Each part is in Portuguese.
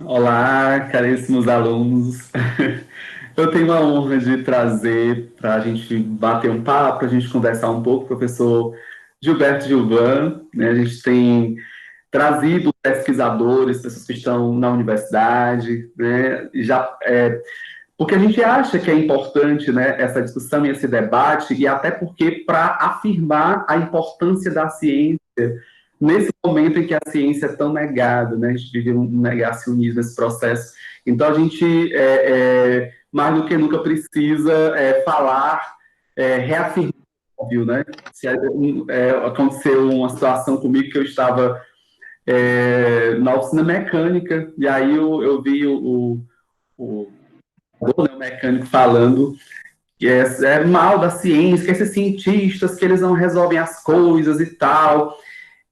Olá, caríssimos alunos. Eu tenho a honra de trazer para a gente bater um papo, para a gente conversar um pouco, o professor Gilberto Gilvan, né? A gente tem trazido pesquisadores, pessoas que estão na universidade, né? Porque a gente acha que é importante, né, essa discussão e esse debate, e até porque para afirmar a importância da ciência nesse momento em que a ciência é tão negada, né, a gente vive um negacionismo nesse processo. Então, a gente, mais do que nunca, precisa falar, reafirmar, óbvio, né? Aconteceu uma situação comigo que eu estava na oficina mecânica, e aí eu vi o mecânico falando que é mal da ciência, que esses cientistas, que eles não resolvem as coisas e tal.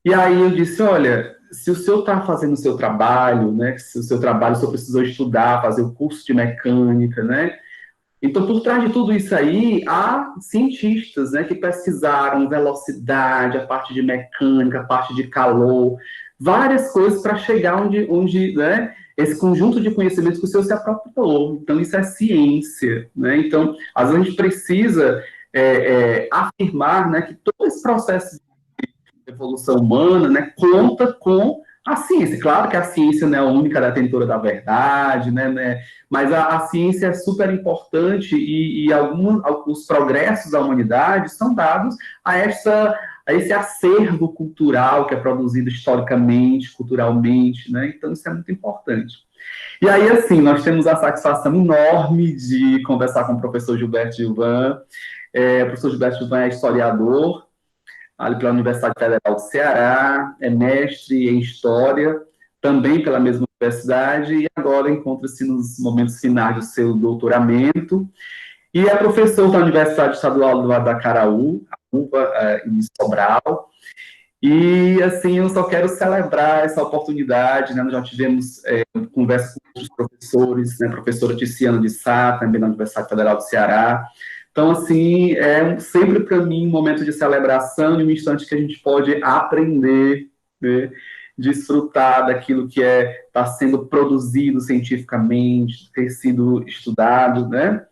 E aí eu disse, olha, se o senhor está fazendo o seu trabalho, né, se o seu trabalho, o senhor precisou estudar, fazer o curso de mecânica, né, então por trás de tudo isso aí, há cientistas, né, que pesquisaram velocidade, a parte de mecânica, a parte de calor, várias coisas para chegar onde né, esse conjunto de conhecimentos que o senhor se apropriou. Então isso é ciência, né, então às vezes a gente precisa afirmar, né, que todo esse processo evolução humana, né, conta com a ciência. Claro que a ciência não é a única detentora da verdade, né, mas a ciência é super importante e alguns progressos da humanidade são dados a esse acervo cultural que é produzido historicamente, culturalmente, né, então isso é muito importante. E aí, assim, nós temos a satisfação enorme de conversar com o professor Gilberto Gilvan. O professor Gilberto Gilvan é historiador, ali pela Universidade Federal do Ceará, é mestre em História, também pela mesma universidade, e agora encontra-se nos momentos finais do seu doutoramento, e é professor da Universidade Estadual do Acaraú, em Sobral, e, assim, eu só quero celebrar essa oportunidade, né, nós já tivemos conversa com outros professores, né, professora Tiziana de Sá, também da Universidade Federal do Ceará. Então, assim, é sempre para mim um momento de celebração e um instante que a gente pode aprender, né, desfrutar daquilo que está sendo produzido cientificamente, ter sido estudado, né?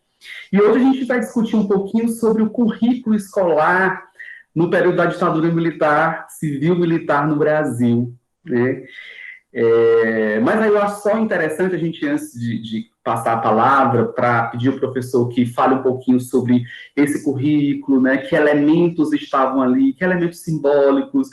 E hoje a gente vai discutir um pouquinho sobre o currículo escolar no período da ditadura militar, civil-militar no Brasil, né? Mas aí eu acho só interessante a gente, antes de passar a palavra, para pedir ao professor que fale um pouquinho sobre esse currículo, né? Que elementos estavam ali, que elementos simbólicos,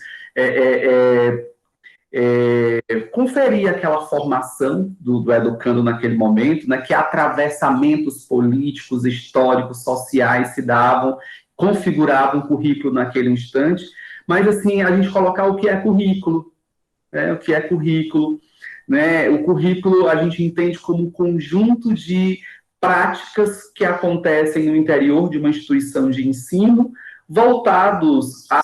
conferir aquela formação do educando naquele momento, né? Que atravessamentos políticos, históricos, sociais se davam, configuravam o currículo naquele instante, mas, assim, a gente colocar o que é currículo, né, o que é currículo, né? O currículo a gente entende como um conjunto de práticas que acontecem no interior de uma instituição de ensino, voltados a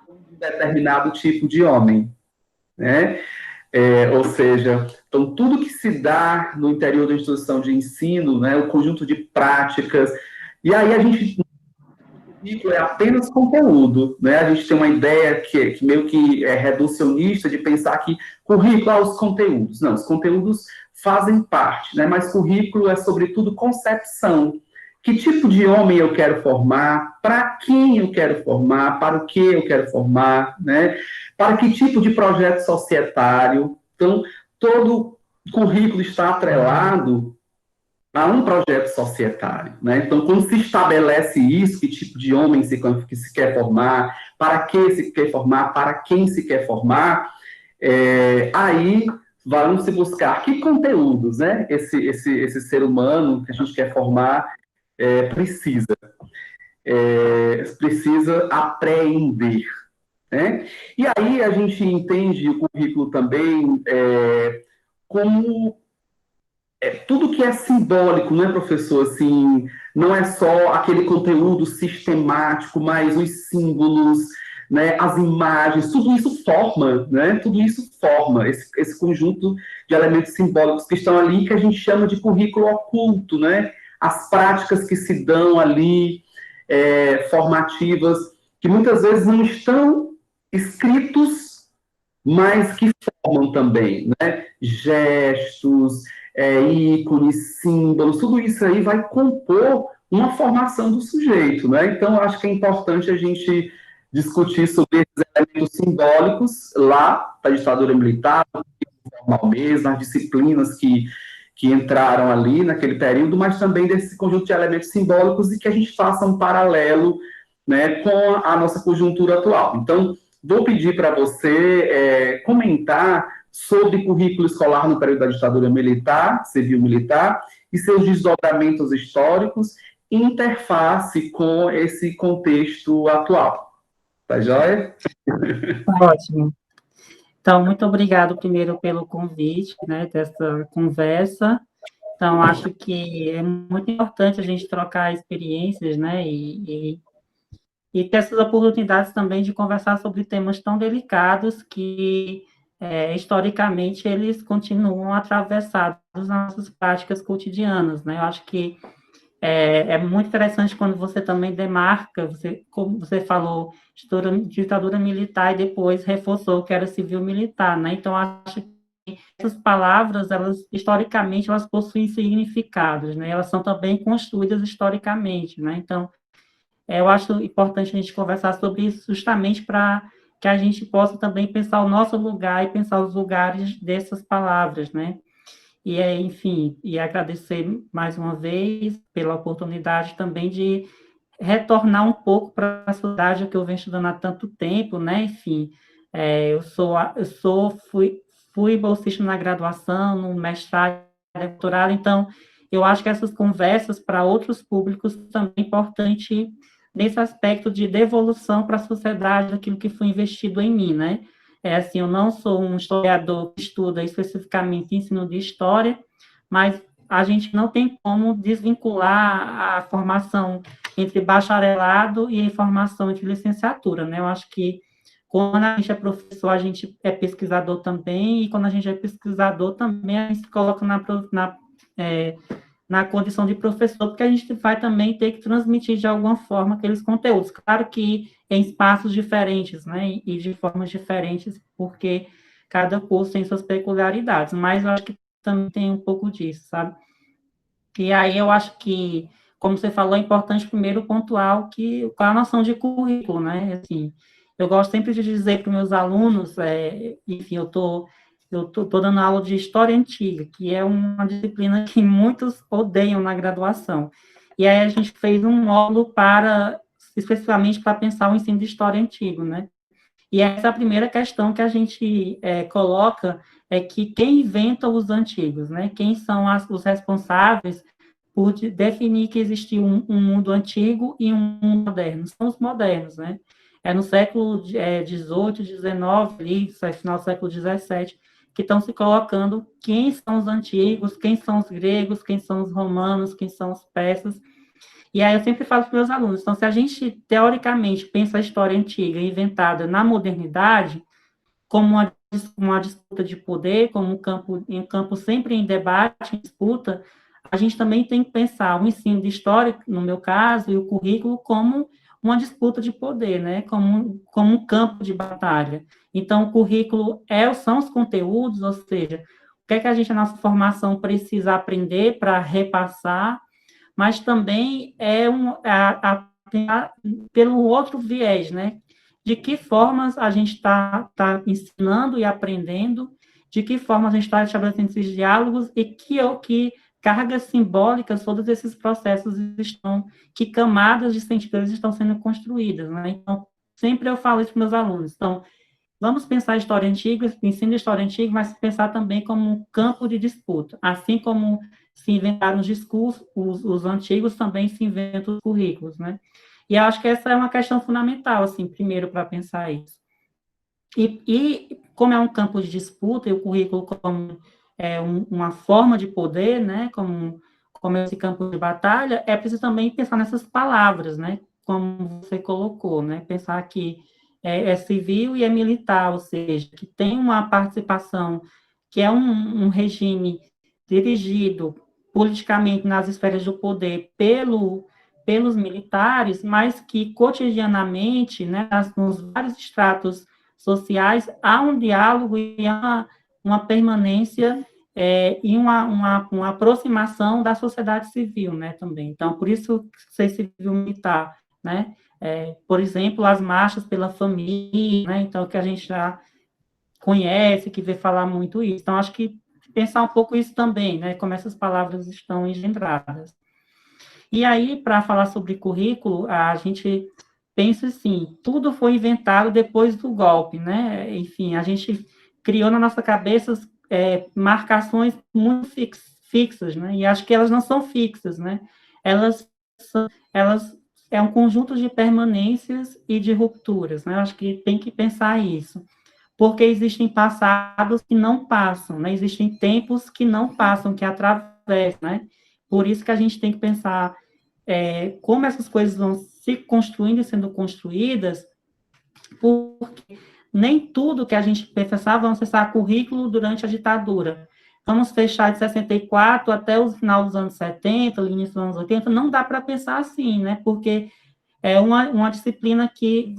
um determinado tipo de homem, né? Ou seja, então tudo que se dá no interior da instituição de ensino, né, o conjunto de práticas, e aí a gente currículo é apenas conteúdo, né? A gente tem uma ideia que meio que é reducionista de pensar que currículo é os conteúdos. Não, os conteúdos fazem parte, né? Mas currículo é, sobretudo, concepção. Que tipo de homem eu quero formar? Para quem eu quero formar? Para o que eu quero formar? Né? Para que tipo de projeto societário? Então, todo currículo está atrelado a um projeto societário, né? Então, quando se estabelece isso, que tipo de homem que se quer formar, para que se quer formar, para quem se quer formar, aí vamos se buscar que conteúdos, né? Esse ser humano que a gente quer formar precisa apreender, né? E aí a gente entende o currículo também como tudo que é simbólico, né, professor? Assim, não é só aquele conteúdo sistemático, mas os símbolos, né, as imagens, tudo isso forma, né? Tudo isso forma esse conjunto de elementos simbólicos que estão ali, que a gente chama de currículo oculto, né? As práticas que se dão ali, formativas, que muitas vezes não estão escritos mas que formam também, né? Gestos, ícones, símbolos, tudo isso aí vai compor uma formação do sujeito, né? Então, eu acho que é importante a gente discutir sobre esses elementos simbólicos lá da ditadura militar, formal mesmo, as disciplinas que entraram ali naquele período, mas também desse conjunto de elementos simbólicos e que a gente faça um paralelo, né, com a nossa conjuntura atual. Então, vou pedir para você comentar sobre currículo escolar no período da ditadura militar, civil-militar, e seus desdobramentos históricos, interface com esse contexto atual. Tá joia? Ótimo. Então, muito obrigado primeiro pelo convite, né, dessa conversa. Então, acho que é muito importante a gente trocar experiências, né, e ter essas oportunidades também de conversar sobre temas tão delicados que, historicamente, eles continuam atravessados nas nossas práticas cotidianas, né? Eu acho que é muito interessante quando você também demarca, como você falou, ditadura militar e depois reforçou que era civil-militar, né? Então, acho que essas palavras, elas, historicamente, elas possuem significados, né? Elas são também construídas historicamente, né? Então, eu acho importante a gente conversar sobre isso justamente para que a gente possa também pensar o nosso lugar e pensar os lugares dessas palavras, né? E, enfim, e agradecer mais uma vez pela oportunidade também de retornar um pouco para a sociedade que eu venho estudando há tanto tempo, né? Enfim, fui bolsista na graduação, no mestrado, doutorado, então eu acho que essas conversas para outros públicos também é importante nesse aspecto de devolução para a sociedade daquilo que foi investido em mim, né? Assim, eu não sou um historiador que estuda especificamente ensino de história, mas a gente não tem como desvincular a formação entre bacharelado e formação entre licenciatura, né? Eu acho que quando a gente é professor, a gente é pesquisador também, e quando a gente é pesquisador também, a gente se coloca na condição de professor, porque a gente vai também ter que transmitir de alguma forma aqueles conteúdos. Claro que em espaços diferentes, né, e de formas diferentes, porque cada curso tem suas peculiaridades, mas eu acho que também tem um pouco disso, sabe? E aí eu acho que, como você falou, é importante primeiro pontuar qual é a noção de currículo, né? Assim, eu gosto sempre de dizer para os meus alunos, enfim, eu tô dando aula de História Antiga, que é uma disciplina que muitos odeiam na graduação. E aí a gente fez um módulo especificamente para pensar o ensino de História Antiga, né? E essa é a primeira questão que a gente coloca, é que quem inventa os antigos, né? Quem são os responsáveis por definir que existiu um mundo antigo e um mundo moderno? São os modernos, né? É no século XVIII, XIX, ali, final do século XVII, que estão se colocando quem são os antigos, quem são os gregos, quem são os romanos, quem são os persas. E aí eu sempre falo para os meus alunos, então, se a gente, teoricamente, pensa a história antiga inventada na modernidade, como uma disputa de poder, como um campo sempre em debate, em disputa, a gente também tem que pensar o ensino de história, no meu caso, e o currículo como uma disputa de poder, né? Como um campo de batalha. Então, o currículo são os conteúdos, ou seja, o que é que a gente, na nossa formação, precisa aprender para repassar, mas também pelo outro viés, né? De que formas a gente está ensinando e aprendendo, de que forma a gente está estabelecendo esses diálogos e que cargas simbólicas todos esses processos que camadas de sentido estão sendo construídas, né? Então, sempre eu falo isso para meus alunos. Então, vamos pensar a história antiga, ensino de história antiga, mas pensar também como um campo de disputa. Assim como se inventaram os discursos, os antigos também se inventam os currículos, né? E eu acho que essa é uma questão fundamental, assim, primeiro, para pensar isso. E como é um campo de disputa, e o currículo como uma forma de poder, né? Como esse campo de batalha, é preciso também pensar nessas palavras, né? Como você colocou, né? Pensar que é civil e é militar, ou seja, que tem uma participação, que é um regime dirigido politicamente nas esferas do poder pelos militares, mas que cotidianamente, né, nos vários estratos sociais, há um diálogo e há uma permanência e uma aproximação da sociedade civil, né, também. Então, por isso, ser civil militar, né, por exemplo, as marchas pela família, né, então, que a gente já conhece, que vê falar muito isso. Então, acho que pensar um pouco isso também, né, como essas palavras estão engendradas. E aí, para falar sobre currículo, a gente pensa assim, tudo foi inventado depois do golpe, né? Enfim, a gente criou na nossa cabeça marcações muito fixas, né? E acho que elas não são fixas, né? Elas é um conjunto de permanências e de rupturas, né? Acho que tem que pensar isso. Porque existem passados que não passam, né? Existem tempos que não passam, que atravessam, né? Por isso que a gente tem que pensar como essas coisas vão se construindo e sendo construídas, porque nem tudo que a gente pensava, vamos acessar currículo durante a ditadura. Vamos fechar de 64 até o final dos anos 70, início dos anos 80, não dá para pensar assim, né? Porque é uma disciplina que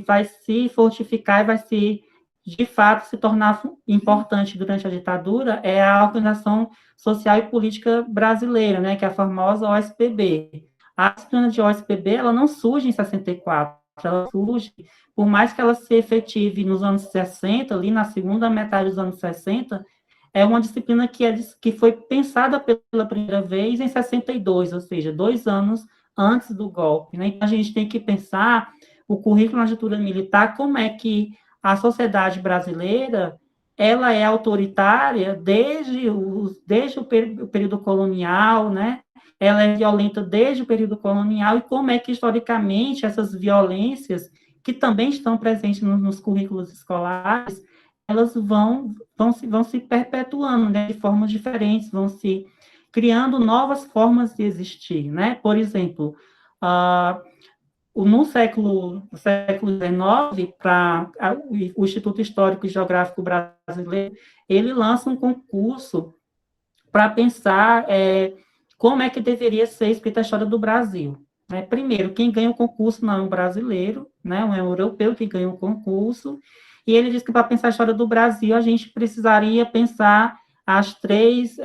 vai se fortificar e vai se, de fato, se tornar importante durante a ditadura, é a Organização Social e Política Brasileira, né, que é a famosa OSPB. A disciplina de OSPB, ela não surge em 64, ela surge, por mais que ela se efetive nos anos 60, ali na segunda metade dos anos 60, é uma disciplina que foi pensada pela primeira vez em 62, ou seja, 2 anos antes do golpe, né? Então, a gente tem que pensar o currículo na ditadura militar, como é que a sociedade brasileira ela é autoritária desde o período colonial, né? Ela é violenta desde o período colonial, e como é que, historicamente, essas violências, que também estão presentes nos currículos escolares, elas vão se perpetuando, né, de formas diferentes, vão se criando novas formas de existir, né? Por exemplo, no século XIX, o Instituto Histórico e Geográfico Brasileiro, ele lança um concurso para pensar como é que deveria ser escrita a história do Brasil. Né? Primeiro, quem ganha o concurso não é um brasileiro, né? É um europeu que ganha o concurso, e ele diz que para pensar a história do Brasil, a gente precisaria pensar as três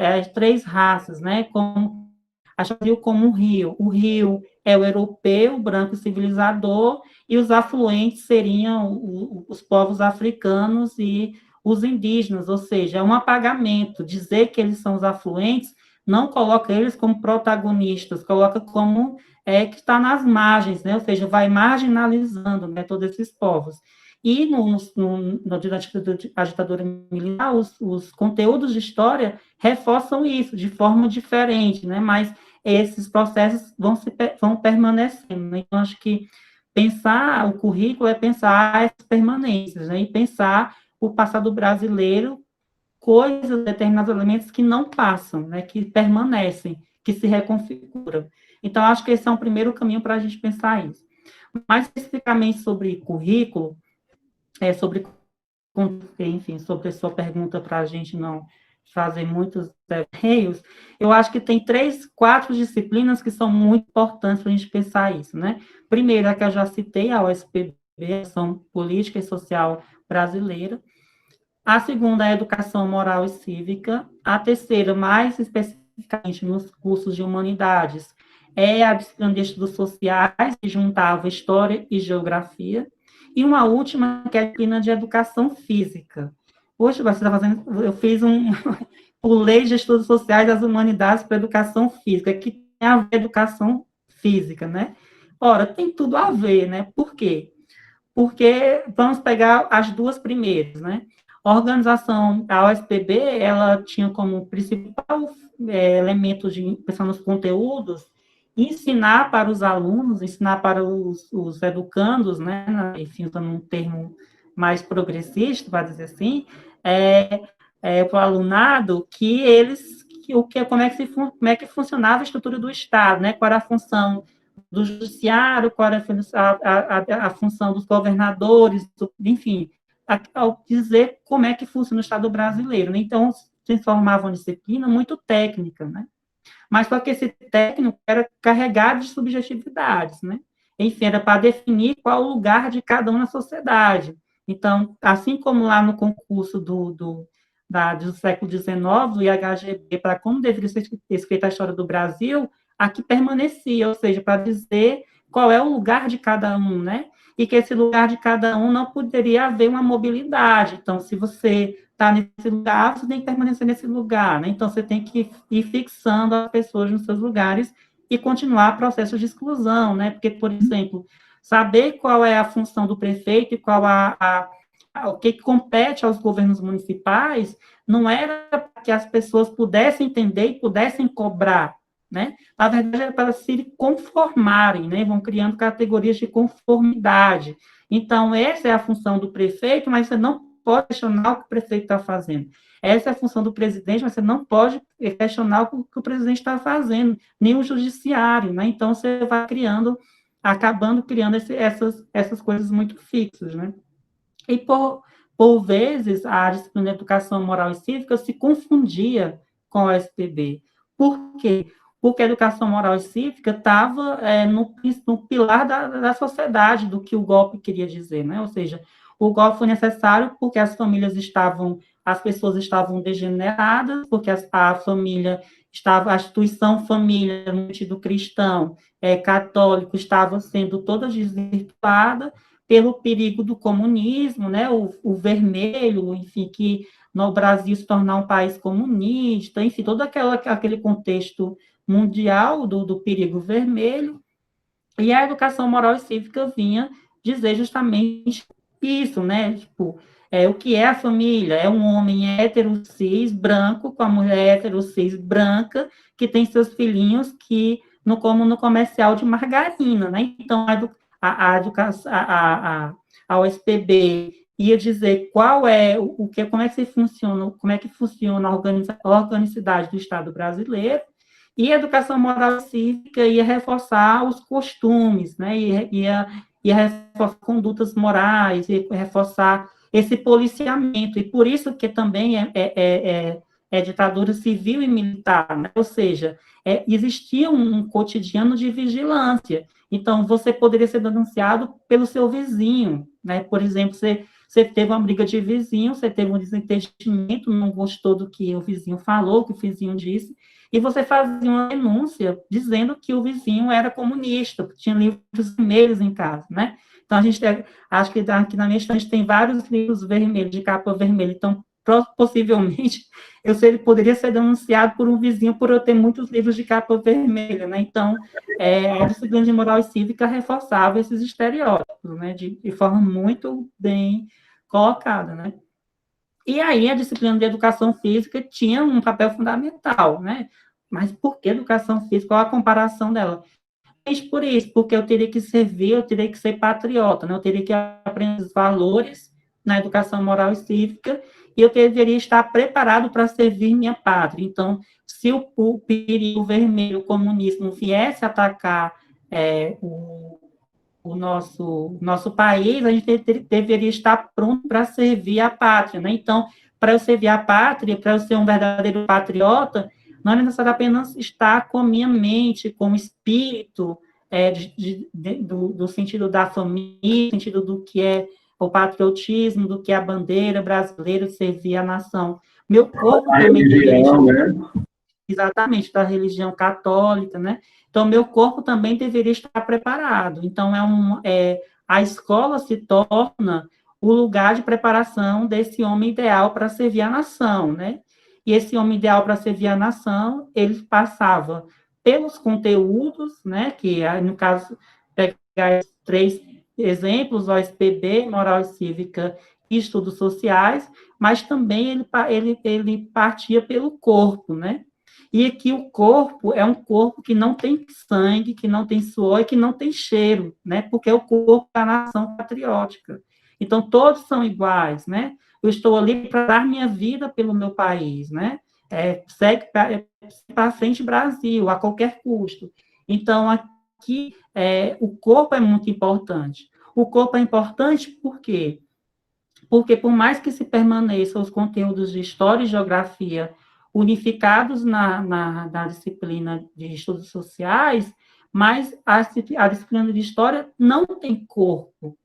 raças, né? Como a Brasil como um rio. O rio é o europeu, o branco civilizador, e os afluentes seriam os povos africanos e os indígenas, ou seja, é um apagamento. Dizer que eles são os afluentes não coloca eles como protagonistas, coloca como que está nas margens, né? Ou seja, vai marginalizando, né, todos esses povos. E durante a ditadura militar, os conteúdos de história reforçam isso de forma diferente, né? Mas esses processos vão permanecendo. Né? Então, acho que pensar o currículo é pensar essas permanências, né? E pensar o passado brasileiro, coisas, determinados elementos que não passam, né? Que permanecem, que se reconfiguram. Então, acho que esse é um primeiro caminho para a gente pensar isso. Mais especificamente sobre currículo, enfim, sobre a sua pergunta para a gente não fazer muitos erros, eu acho que tem 4 disciplinas que são muito importantes para a gente pensar isso, né? Primeiro, a que eu já citei, a OSPB, Ação Política e Social Brasileira. A segunda é a Educação Moral e Cívica. A terceira, mais especificamente nos cursos de Humanidades, é a disciplina de Estudos Sociais, que juntava História e Geografia. E uma última, que é a disciplina de Educação Física. Poxa, você está fazendo... Eu fiz pulei de Estudos Sociais das Humanidades para Educação Física, que tem a ver com Educação Física, né? Ora, tem tudo a ver, né? Por quê? Porque vamos pegar as duas primeiras, né? A organização, a OSPB, ela tinha como principal elemento de pensar nos conteúdos, ensinar para os alunos, ensinar para os educandos, né? Enfim, usando um termo mais progressista, para dizer assim, para o alunado que como é que funcionava a estrutura do Estado, né? Qual era a função do judiciário, qual era a função dos governadores, enfim, ao dizer como é que funciona o Estado brasileiro. Né? Então, se transformava uma disciplina muito técnica, né? Mas só que esse técnico era carregado de subjetividades, né? Enfim, era para definir qual o lugar de cada um na sociedade. Então, assim como lá no concurso do século XIX, do IHGB, para como deveria ser escrita a história do Brasil, aqui permanecia, ou seja, para dizer qual é o lugar de cada um, né? E que esse lugar de cada um não poderia haver uma mobilidade. Então, se você está nesse lugar, você tem que permanecer nesse lugar, né? Então, você tem que ir fixando as pessoas nos seus lugares e continuar o processo de exclusão, né? Porque, por exemplo, saber qual é a função do prefeito e qual o que compete aos governos municipais não era para que as pessoas pudessem entender e pudessem cobrar, né? Na verdade, era para se conformarem, né? Vão criando categorias de conformidade. Então, essa é a função do prefeito, mas você não pode questionar o que o prefeito está fazendo. Essa é a função do presidente, mas você não pode questionar o que o presidente está fazendo, nem o judiciário, né? Então, você vai acabando criando essas coisas muito fixas, né? E, por vezes, a disciplina de educação moral e cívica se confundia com o SPB. Por quê? Porque a educação moral e cívica estava no pilar da sociedade, do que o golpe queria dizer, né? Ou seja, o golpe foi necessário porque as pessoas estavam degeneradas, porque a família a instituição família, no sentido cristão, católico, estava sendo toda desvirtuada, pelo perigo do comunismo, né, o vermelho, enfim, que no Brasil se tornar um país comunista, enfim, todo aquele contexto mundial do perigo vermelho, e a educação moral e cívica vinha dizer justamente isso, né, tipo, o que é a família? É um homem hétero, cis, branco, com a mulher hétero, cis, branca, que tem seus filhinhos como no comercial de margarina, né? Então, a OSPB ia dizer qual é como é que funciona, como é que funciona a organicidade do Estado brasileiro, e a educação moral e cívica ia reforçar os costumes, né? Ia reforçar condutas morais, ia reforçar esse policiamento, e por isso que também é ditadura civil e militar, né? Ou seja, existia um cotidiano de vigilância. Então, você poderia ser denunciado pelo seu vizinho, né? Por exemplo, você teve uma briga de vizinho, você teve um desentendimento, não gostou do que o vizinho falou, que o vizinho disse, e você fazia uma denúncia dizendo que o vizinho era comunista, que tinha livros vermelhos em casa, né? Então, acho que aqui na minha estante tem vários livros vermelhos, de capa vermelha. Então, possivelmente, poderia ser denunciado por um vizinho por eu ter muitos livros de capa vermelha, né? Então, a disciplina de moral e cívica reforçava esses estereótipos, né? De forma muito bem colocada, né? E aí, a disciplina de educação física tinha um papel fundamental, né? Mas por que educação física? Qual a comparação dela? Por isso, porque eu teria que servir, eu teria que ser patriota, né? Eu teria que aprender os valores na educação moral e cívica, e eu deveria estar preparado para servir minha pátria. Então, se o perigo vermelho, o comunismo, viesse atacar o nosso país, a gente deveria estar pronto para servir a pátria, né? Então, para eu servir a pátria, para eu ser um verdadeiro patriota, não é necessário apenas estar com a minha mente, com o espírito, do sentido da família, do sentido do que é o patriotismo, do que é a bandeira brasileira, servir a nação. Meu corpo também religião, né? Exatamente, da religião católica, né? Então, meu corpo também deveria estar preparado. Então, a escola se torna o lugar de preparação desse homem ideal para servir a nação, né? E esse homem ideal para servir a nação, ele passava pelos conteúdos, né? Que, no caso, pegar 3 exemplos, OSPB, Moral e Cívica e Estudos Sociais, mas também ele partia pelo corpo, né? E aqui o corpo é um corpo que não tem sangue, que não tem suor e que não tem cheiro, né? Porque é o corpo da nação patriótica. Então, todos são iguais, né? Eu estou ali para dar minha vida pelo meu país, né? Segue para frente Brasil, a qualquer custo. Então, aqui, o corpo é muito importante. O corpo é importante por quê? Porque, por mais que se permaneçam os conteúdos de história e geografia unificados na disciplina de estudos sociais, mas a disciplina de história não tem corpo,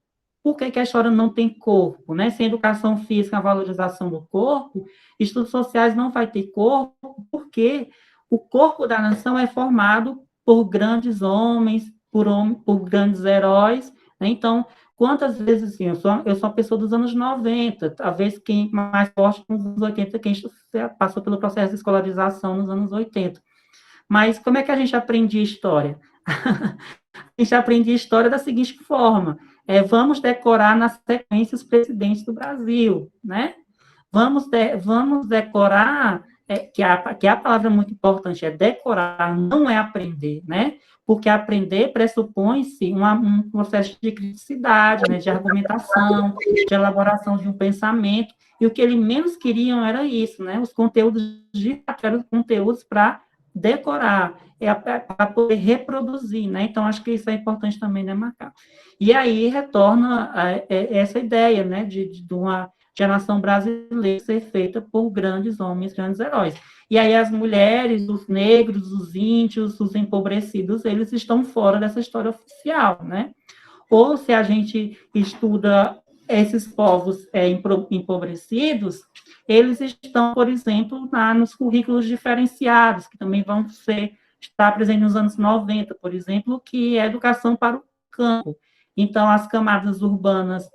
por que a história não tem corpo, né? Sem educação física, a valorização do corpo, estudos sociais não vai ter corpo, porque o corpo da nação é formado por grandes homens, por grandes heróis, né? Então, quantas vezes, assim, eu sou uma pessoa dos anos 90, talvez quem mais forte nos anos 80, quem passou pelo processo de escolarização nos anos 80. Mas como é que a gente aprendia história? A gente aprendia história da seguinte forma: vamos decorar na sequência os presidentes do Brasil, né? Vamos decorar, que a palavra muito importante é decorar, não é aprender, né? Porque aprender pressupõe-se um processo de criticidade, né? De argumentação, de elaboração de um pensamento, e o que eles menos queriam era isso, né? Os conteúdos eram conteúdos para decorar, para poder reproduzir, né? Então, acho que isso é importante também demarcar. E aí retorna essa ideia, né, de uma nação brasileira ser feita por grandes homens, grandes heróis. E aí as mulheres, os negros, os índios, os empobrecidos, eles estão fora dessa história oficial, né? Ou se a gente estuda esses povos empobrecidos, eles estão, por exemplo, nos currículos diferenciados, que também vão estar presentes nos anos 90, por exemplo, que é educação para o campo. Então, as camadas urbanas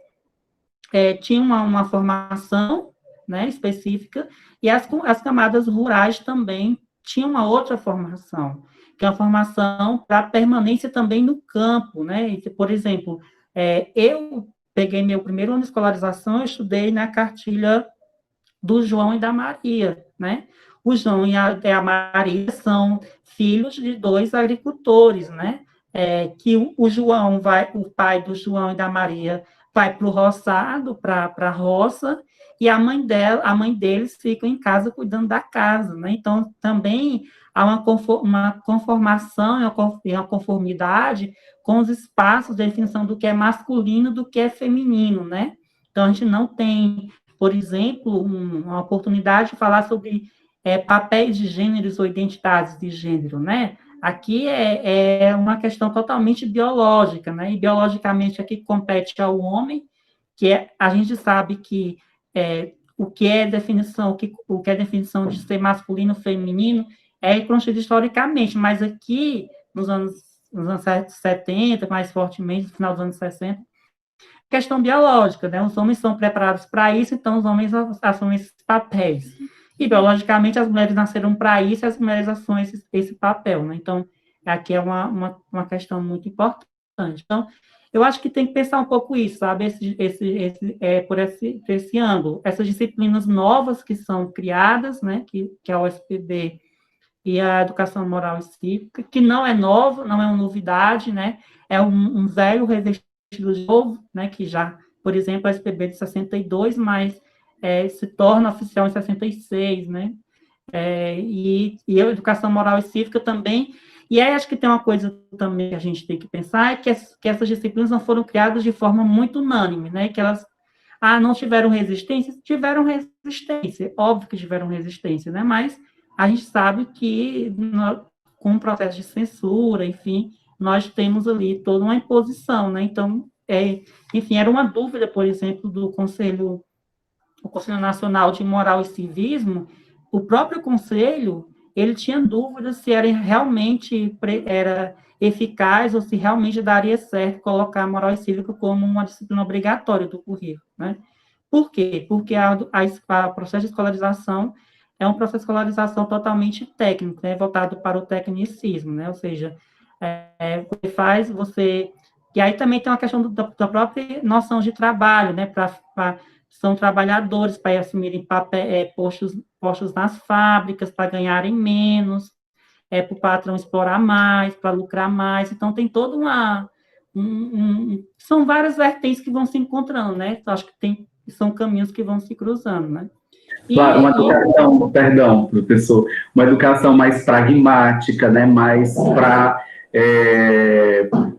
tinham uma formação, né, específica, e as camadas rurais também tinham uma outra formação, que é a formação para permanência também no campo, né? Por exemplo, eu peguei meu primeiro ano de escolarização, eu estudei na cartilha do João e da Maria, né? O João e a Maria são filhos de dois agricultores, né? Que o pai do João e da Maria vai para o roçado, para a roça, e a mãe deles fica em casa cuidando da casa, né? Então, também há uma conformação e uma conformidade com os espaços de definição do que é masculino, do que é feminino, né? Então, a gente não tem, por exemplo, uma oportunidade de falar sobre papéis de gêneros ou identidades de gênero, né? Aqui é uma questão totalmente biológica, né? E biologicamente aqui compete ao homem, a gente sabe que o que é definição de ser masculino, feminino, é construído historicamente, mas aqui nos anos 70, mais fortemente, no final dos anos 60, questão biológica, né? Os homens são preparados para isso, então os homens assumem esses papéis. E, biologicamente, as mulheres nasceram para isso, e as mulheres assumem esse papel, né? Então, aqui é uma questão muito importante. Então, eu acho que tem que pensar um pouco isso, sabe? Por esse ângulo. Essas disciplinas novas que são criadas, né? Que é o SPB e a Educação Moral e Cívica, que não é novo, não é uma novidade, né? É um velho revestido de novo, né? Que já, por exemplo, a SPB de 62, mas se torna oficial em 66, né? E a Educação Moral e Cívica também. E aí acho que tem uma coisa também que a gente tem que pensar, é que essas disciplinas não foram criadas de forma muito unânime, né? Que elas não tiveram resistência? Tiveram resistência, óbvio que tiveram resistência, né? Mas a gente sabe que com o processo de censura, enfim, nós temos ali toda uma imposição, né? Então, enfim, era uma dúvida, por exemplo, o Conselho Nacional de Moral e Civismo. O próprio Conselho, ele tinha dúvidas se realmente era eficaz ou se realmente daria certo colocar a moral e cívica como uma disciplina obrigatória do currículo, né? Por quê? Porque o processo de escolarização é um processo de escolarização totalmente técnico, né? Voltado para o tecnicismo, né? Ou seja, E aí também tem uma questão da própria noção de trabalho, né? São trabalhadores para assumirem postos nas fábricas, para ganharem menos, para o patrão explorar mais, para lucrar mais. Então, tem toda são várias vertentes que vão se encontrando, né? Então, acho que são caminhos que vão se cruzando, né? Claro, uma educação, perdão, professor, uma educação mais pragmática, né? Mais para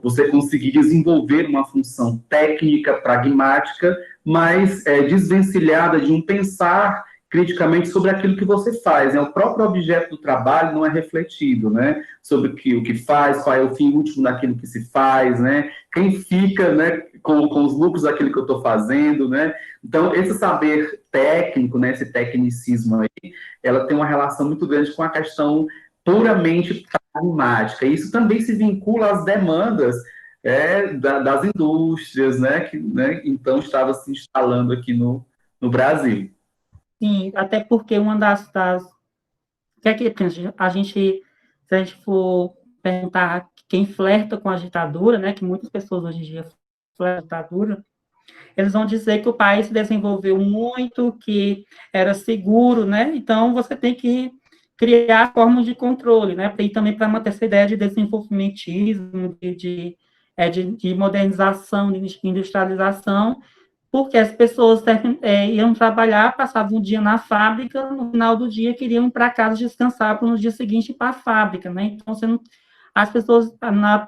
você conseguir desenvolver uma função técnica, pragmática, mas desvencilhada de um pensar criticamente sobre aquilo que você faz, né? O próprio objeto do trabalho não é refletido, né? Sobre o que faz, qual é o fim último daquilo que se faz, né? Quem fica, né, com os lucros daquilo que eu estou fazendo, né? Então, esse saber técnico, né, esse tecnicismo aí, ela tem uma relação muito grande com a questão puramente pragmática. Isso também se vincula às demandas das indústrias, né, que, né, então estava se instalando aqui no Brasil. Sim, até porque uma das que é que a gente, se a gente for perguntar quem flerta com a ditadura, né, que muitas pessoas hoje em dia flertam com a ditadura, eles vão dizer que o país se desenvolveu muito, que era seguro, né? Então você tem que criar formas de controle, né? E também para manter essa ideia de desenvolvimentismo, de modernização, de industrialização, porque as pessoas iam trabalhar, passavam um dia na fábrica, no final do dia queriam ir para casa descansar para no dia seguinte ir para a fábrica, né? Então, as pessoas,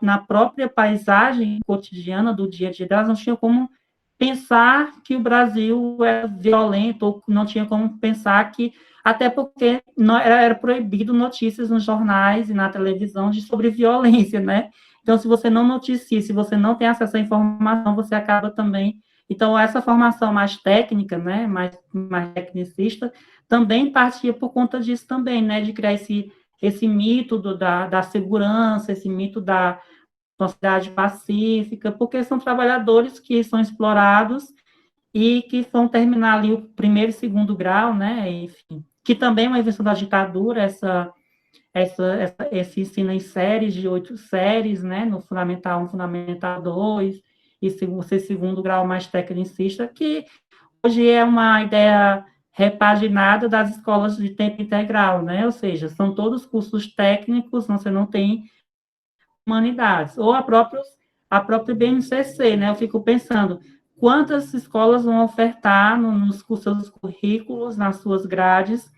na própria paisagem cotidiana do dia a dia delas, não tinham como pensar que o Brasil era violento, ou não tinha como pensar que, até porque não, era proibido notícias nos jornais e na televisão sobre violência, né? Então, se você não noticia, se você não tem acesso à informação, você acaba também. Então, essa formação mais técnica, né, mais tecnicista, também partia por conta disso também, né, de criar esse mito da segurança, esse mito da sociedade pacífica, porque são trabalhadores que são explorados e que vão terminar ali o primeiro e segundo grau, né, enfim, que também é uma invenção da ditadura, esse ensino em séries, de 8 séries, né, no Fundamental 1, Fundamental 2, e segundo grau mais tecnicista, que hoje é uma ideia repaginada das escolas de tempo integral, né, ou seja, são todos cursos técnicos, você não tem humanidades, ou a própria BNCC, né, eu fico pensando, quantas escolas vão ofertar nos seus currículos, nas suas grades,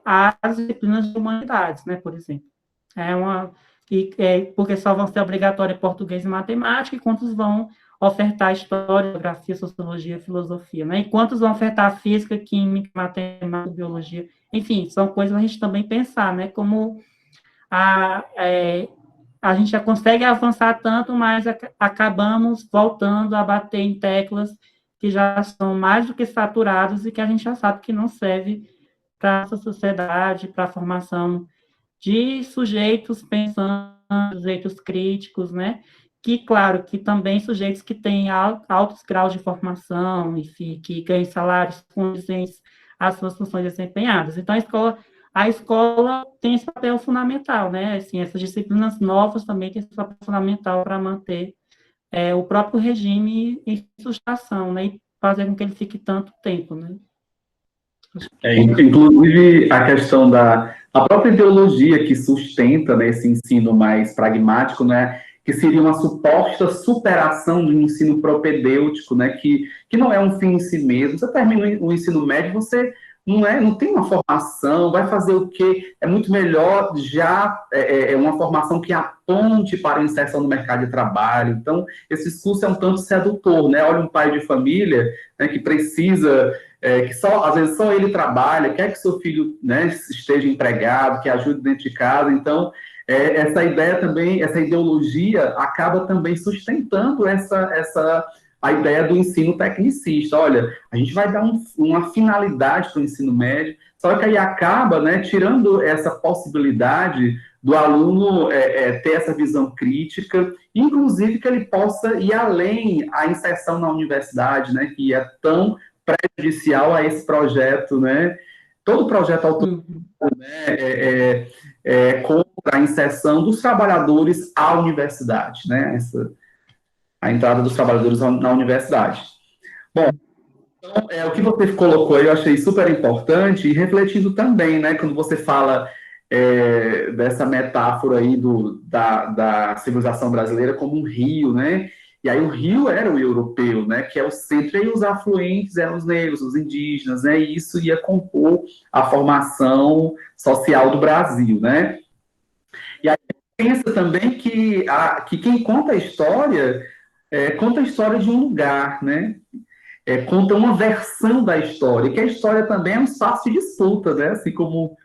as disciplinas de humanidades, né, por exemplo. Porque só vão ser obrigatórias português e matemática, e quantos vão ofertar história, geografia, sociologia, filosofia, né? E quantos vão ofertar física, química, matemática, biologia, enfim, são coisas para a gente também pensar, né? Como a gente já consegue avançar tanto, mas acabamos voltando a bater em teclas que já são mais do que saturadas e que a gente já sabe que não serve para a nossa sociedade, para a formação de sujeitos pensando, sujeitos críticos, né? Que, claro, que também sujeitos que têm altos graus de formação, enfim, que ganham salários condizentes às suas funções desempenhadas. Então, a escola tem esse papel fundamental, né? Assim, essas disciplinas novas também têm esse papel fundamental para manter o próprio regime em sustentação, né? E fazer com que ele fique tanto tempo, né? Inclusive, a questão a própria ideologia que sustenta, né, esse ensino mais pragmático, né, que seria uma suposta superação do ensino propedêutico, né, que não é um fim em si mesmo. Você termina o ensino médio, você não tem uma formação, vai fazer o quê? É muito melhor já uma formação que aponte para a inserção no mercado de trabalho. Então, esse discurso é um tanto sedutor, né? Olha um pai de família, né, que precisa que às vezes só ele trabalha, quer que seu filho, né, esteja empregado, que ajude dentro de casa. Então, essa ideia também, essa ideologia acaba também sustentando a ideia do ensino tecnicista. Olha, a gente vai dar uma finalidade para o ensino médio, só que aí acaba, né, tirando essa possibilidade do aluno ter essa visão crítica, inclusive que ele possa ir além a inserção na universidade, né, que é tão prejudicial a esse projeto, né? Todo projeto autoritário, né, contra a inserção dos trabalhadores à universidade, né? A entrada dos trabalhadores na universidade. Bom, então, o que você colocou aí eu achei super importante e refletindo também, né? Quando você fala dessa metáfora aí da civilização brasileira como um rio, né? E aí o rio era o europeu, né? Que é o centro, e os afluentes eram os negros, os indígenas, né? E isso ia compor a formação social do Brasil, né? E aí pensa também que quem conta a história de um lugar, né? conta uma versão da história, que a história também é um espaço de disputa, né? Assim como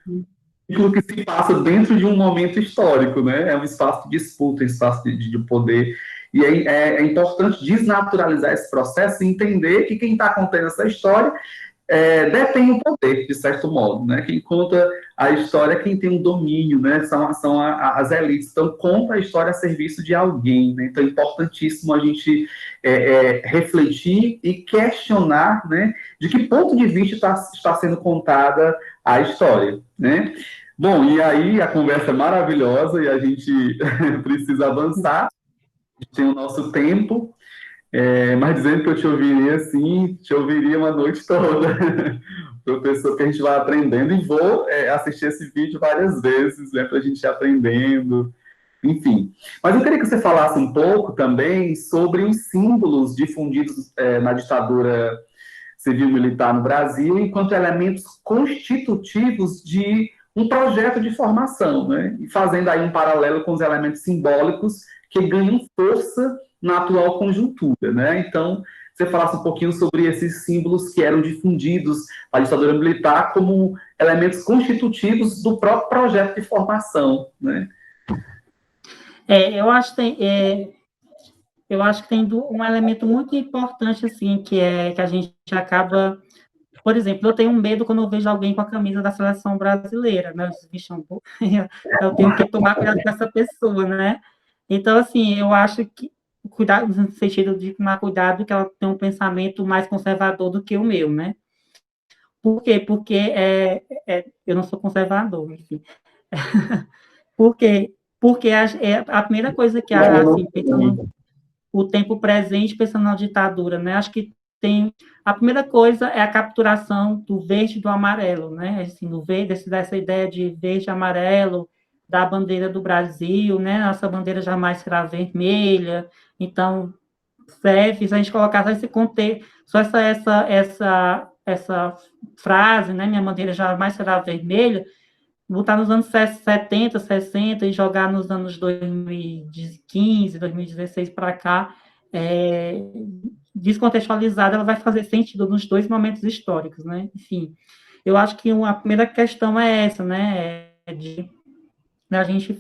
aquilo que se passa dentro de um momento histórico, né? É um espaço de disputa, um espaço de poder. E é importante desnaturalizar esse processo e entender que quem está contando essa história detém o poder, de certo modo, né? Quem conta a história é quem tem um domínio, né? São as elites. Então, conta a história a serviço de alguém, né? Então, é importantíssimo a gente refletir e questionar, né? De que ponto de vista está sendo contada a história, né? Bom, e aí a conversa é maravilhosa e a gente precisa avançar, a gente tem o nosso tempo, mas dizendo que eu te ouviria assim, te ouviria uma noite toda, professor, que a gente vai aprendendo, e vou assistir esse vídeo várias vezes, né, para a gente ir aprendendo, enfim. Mas eu queria que você falasse um pouco também sobre os símbolos difundidos na ditadura civil-militar no Brasil, enquanto elementos constitutivos de um projeto de formação, né? E fazendo aí um paralelo com os elementos simbólicos que ganham força na atual conjuntura, né? Então, você falasse um pouquinho sobre esses símbolos que eram difundidos à ditadura militar como elementos constitutivos do próprio projeto de formação, né? Eu acho que tem um elemento muito importante, assim, que a gente acaba... Por exemplo, eu tenho medo quando eu vejo alguém com a camisa da seleção brasileira, né? Eu tenho que tomar cuidado com essa pessoa, né? Então, assim, eu acho que cuidado no sentido de tomar cuidado que ela tem um pensamento mais conservador do que o meu, né? Por quê? Porque eu não sou conservador, enfim. Por quê? Porque a primeira coisa que, assim, pensando o tempo presente, pensando na ditadura, né? Acho que a primeira coisa é a capturação do verde e do amarelo, né? Assim, do verde, dessa ideia de verde e amarelo da bandeira do Brasil, né? Nossa bandeira jamais será vermelha. Então, serve, se a gente colocar só esse contexto, só essa frase, né? Minha bandeira jamais será vermelha, botar nos anos 70, 60 e jogar nos anos 2015, 2016 para cá, descontextualizada, ela vai fazer sentido nos dois momentos históricos, né? Enfim, eu acho que a primeira questão é essa, né? De a gente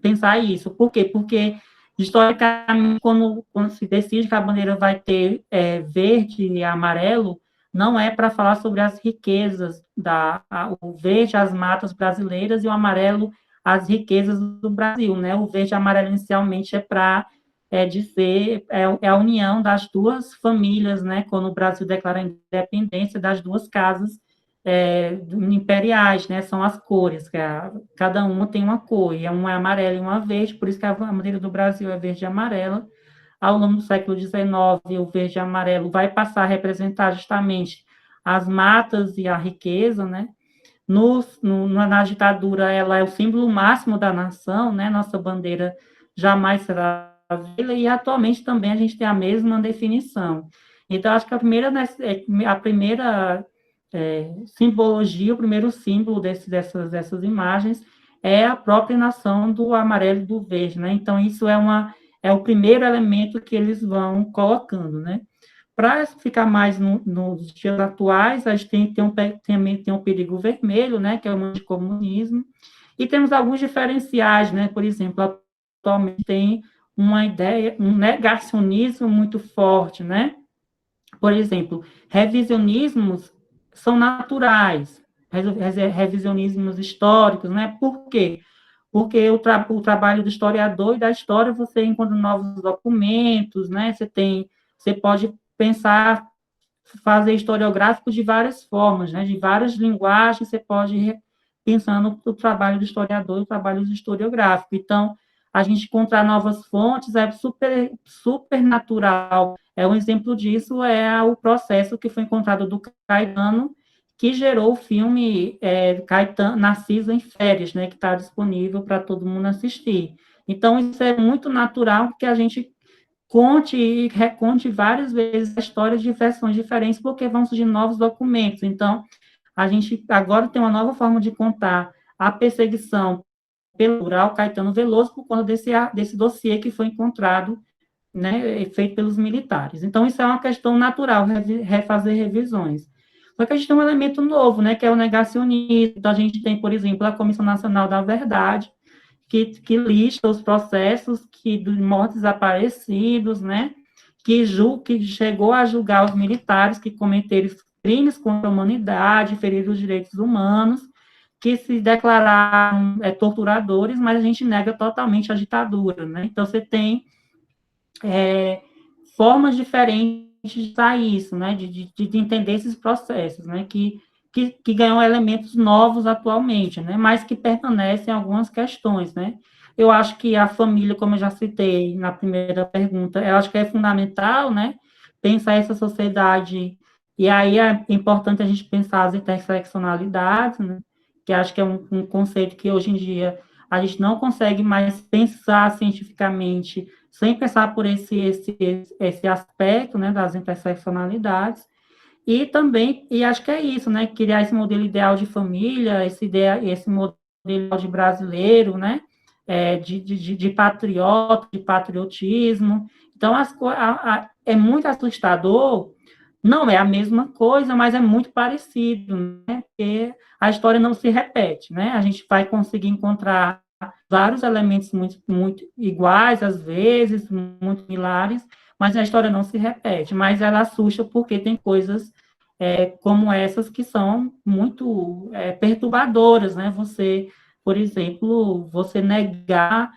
pensar isso. Por quê? Porque, historicamente, quando se decide que a bandeira vai ter verde e amarelo, não é para falar sobre as riquezas, o verde, as matas brasileiras, e o amarelo, as riquezas do Brasil, né? O verde e amarelo, inicialmente, é para dizer, a união das duas famílias, né? Quando o Brasil declara a independência das duas casas imperiais, né? São as cores, cada uma tem uma cor, e uma é amarela e uma verde, por isso que a bandeira do Brasil é verde e amarela. Ao longo do século XIX, o verde e amarelo vai passar a representar justamente as matas e a riqueza, né? Na ditadura, ela é o símbolo máximo da nação, né? Nossa bandeira jamais será vermelha, e atualmente também a gente tem a mesma definição. Então, acho que a primeira simbologia, o primeiro símbolo dessas imagens é a própria nação do amarelo e do verde, né? Então, isso é o primeiro elemento que eles vão colocando, né? Para ficar mais nos dias atuais, a gente tem um perigo vermelho, né, que é o anticomunismo, e temos alguns diferenciais, né? Por exemplo, atualmente tem uma ideia, um negacionismo muito forte, né? Por exemplo, revisionismos são naturais, revisionismos históricos, né? Por quê? Porque o trabalho do historiador e da história, você encontra novos documentos, né? Você pode pensar, fazer historiográfico de várias formas, né? De várias linguagens, você pode ir pensando o trabalho do historiador e o trabalho do historiográfico. Então, a gente encontrar novas fontes é super natural. Um exemplo disso é o processo que foi encontrado do Caetano, que gerou o filme Caetano, Narciso em Férias, né, que está disponível para todo mundo assistir. Então, isso é muito natural que a gente conte e reconte várias vezes histórias de versões diferentes, porque vão surgir novos documentos. Então, a gente agora tem uma nova forma de contar a perseguição pelo rural Caetano Veloso por conta desse dossiê que foi encontrado né, feito pelos militares. Então, isso é uma questão natural, refazer revisões. Só que a gente tem um elemento novo, né, que é o negacionismo. Então, a gente tem, por exemplo, a Comissão Nacional da Verdade, que lista os processos de mortos desaparecidos, né, que chegou a julgar os militares que cometeram crimes contra a humanidade, feriram os direitos humanos, que se declararam torturadores, mas a gente nega totalmente a ditadura, né? Então, você tem formas diferentes de usar isso, né? De entender esses processos, né? Que ganham elementos novos atualmente, né? Mas que permanecem algumas questões, né? Eu acho que a família, como eu já citei na primeira pergunta, eu acho que é fundamental, né? Pensar essa sociedade, e aí é importante a gente pensar as interseccionalidades, né? Que acho que é um conceito que hoje em dia a gente não consegue mais pensar cientificamente sem pensar por esse aspecto, né, das interseccionalidades. E também, e acho que é isso, né, criar esse modelo ideal de família, esse modelo de brasileiro, né, de patriota, de patriotismo. Então, é muito assustador, não é a mesma coisa, mas é muito parecido, né, porque a história não se repete, né, a gente vai conseguir encontrar vários elementos muito iguais, às vezes, muito similares, mas a história não se repete, mas ela assusta porque tem coisas como essas que são muito perturbadoras, né? Você, por exemplo, você negar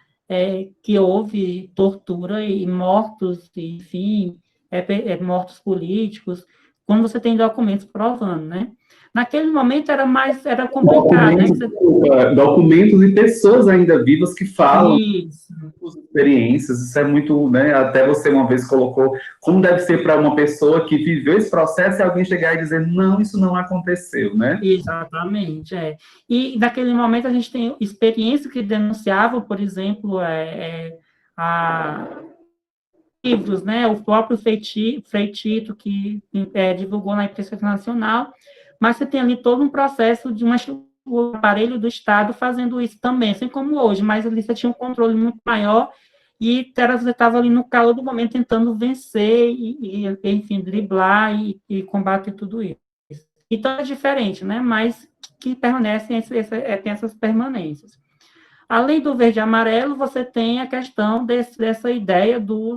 que houve tortura e mortos, enfim, mortos políticos, quando você tem documentos provando, né? Naquele momento era complicado, né? Documentos e pessoas ainda vivas que falam Isso. suas experiências, isso é muito, né? Até você uma vez colocou como deve ser para uma pessoa que viveu esse processo e alguém chegar e dizer, não, isso não aconteceu, né? Exatamente, E naquele momento a gente tem experiências que denunciavam, por exemplo, livros, né? O próprio Frei Tito, que divulgou na imprensa internacional, mas você tem ali todo um processo de o aparelho do Estado fazendo isso também, assim como hoje, mas ali você tinha um controle muito maior e você estava ali no calor do momento tentando vencer enfim, driblar e combater tudo isso. Então é diferente, né? Mas que permanecem, tem essas permanências. Além do verde e amarelo, você tem a questão dessa ideia do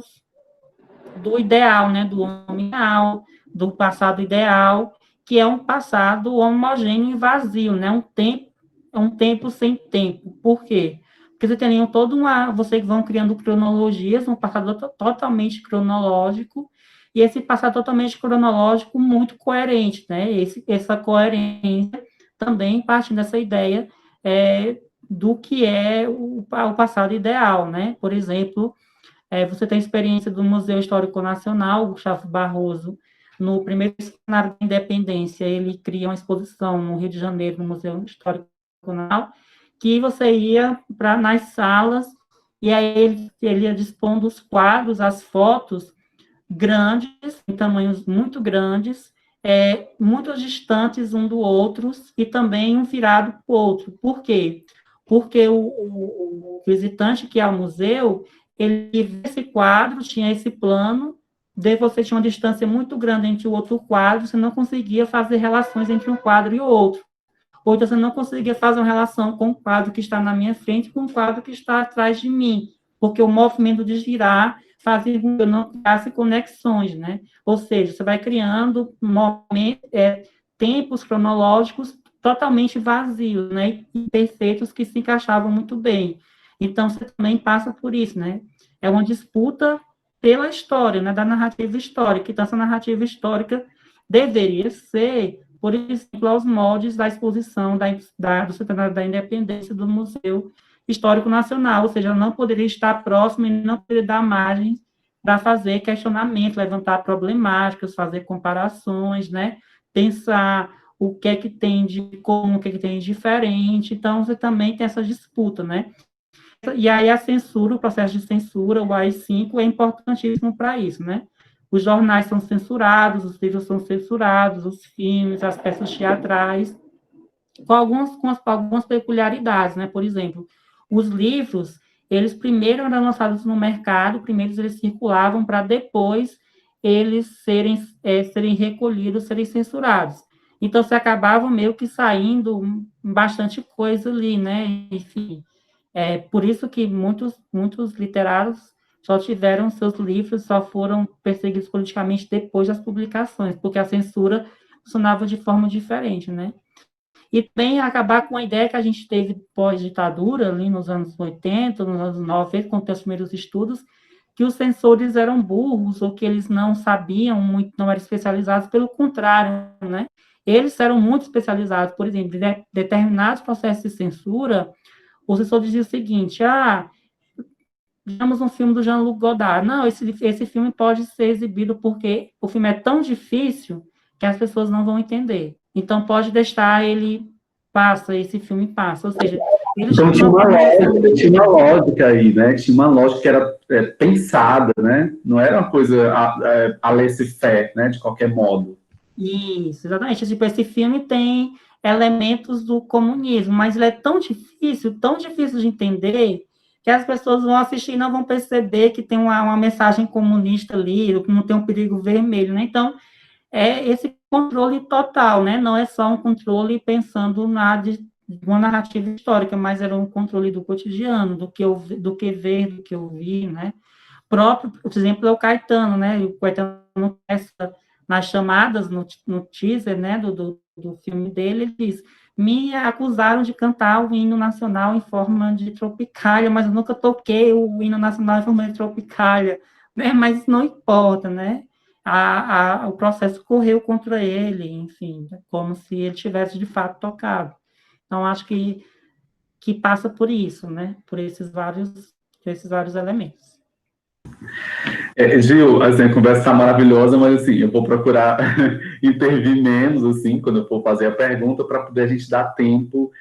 ideal, né? Do homem ideal, do passado ideal, que é um passado homogêneo e vazio, né? Um tempo sem tempo. Por quê? Porque você tem vocês vão criando cronologias, um passado totalmente cronológico, e esse passado totalmente cronológico muito coerente, né? Essa coerência também parte dessa ideia do que é o passado ideal, né? Por exemplo, você tem a experiência do Museu Histórico Nacional, Gustavo Barroso, no primeiro cenário da independência, ele cria uma exposição no Rio de Janeiro, no Museu Histórico Nacional, que você ia nas salas, e aí ele ia dispondo os quadros, as fotos grandes, em tamanhos muito grandes, muito distantes um do outro, e também um virado para o outro. Por quê? Porque o visitante que é ao museu, ele vê esse quadro, tinha esse plano, daí você tinha uma distância muito grande entre o outro quadro, você não conseguia fazer relações entre um quadro e o outro. Ou então você não conseguia fazer uma relação com o quadro que está na minha frente com o quadro que está atrás de mim, porque o movimento de girar fazia com que eu não criasse conexões, né? Ou seja, você vai criando tempos cronológicos totalmente vazios, né? E perfeitos que se encaixavam muito bem. Então, você também passa por isso, né? É uma disputa pela história, né? Da narrativa histórica. Então, essa narrativa histórica deveria ser, por exemplo, aos moldes da exposição do Centenário da Independência do Museu Histórico Nacional, ou seja, não poderia estar próximo e não poderia dar margem para fazer questionamento, levantar problemáticas, fazer comparações, né? Pensar o que é que tem de comum, o que é que tem de diferente. Então, você também tem essa disputa, né? E aí a censura, o processo de censura, o AI-5, é importantíssimo para isso, né? Os jornais são censurados, os livros são censurados, os filmes, as peças teatrais, com algumas peculiaridades, né? Por exemplo, os livros, eles primeiro eram lançados no mercado, primeiro eles circulavam para depois eles serem recolhidos, serem censurados. Então, se acabava meio que saindo bastante coisa ali, né? Enfim, por isso que muitos literatos só tiveram seus livros, só foram perseguidos politicamente depois das publicações, porque a censura funcionava de forma diferente, né? E também acabar com a ideia que a gente teve pós-ditadura, ali nos anos 80, nos anos 90, quando tem os primeiros estudos, que os censores eram burros, ou que eles não sabiam muito, não eram especializados, pelo contrário, né? Eles eram muito especializados, por exemplo, em determinados processos de censura, o censor dizia o seguinte, vemos um filme do Jean-Luc Godard, não, esse filme pode ser exibido porque o filme é tão difícil que as pessoas não vão entender. Então, pode deixar esse filme passa. Ou seja, eles então tinha uma lógica aí, né? Tinha uma lógica que era pensada, né? Não era uma coisa a laissez-faire, né? De qualquer modo. Isso, exatamente. Tipo, esse filme tem elementos do comunismo, mas ele é tão difícil de entender, que as pessoas vão assistir e não vão perceber que tem uma mensagem comunista ali, que não tem um perigo vermelho, né? Então, é esse controle total, né? Não é só um controle pensando de uma narrativa histórica, mas era um controle do cotidiano, do que ver, do que ouvir, né? Próprio, por exemplo, é o Caetano, né? O Caetano, nas chamadas, no teaser, né, do filme dele, ele diz: me acusaram de cantar o hino nacional em forma de Tropicália, mas eu nunca toquei o hino nacional em forma de Tropicália, né? Mas isso não importa, né? O processo correu contra ele, enfim, como se ele tivesse de fato tocado. Então, acho que passa por isso, né? Por esses vários elementos. Gil, assim, a conversa está maravilhosa, mas assim, eu vou procurar intervir menos, assim, quando eu for fazer a pergunta, para poder a gente dar tempo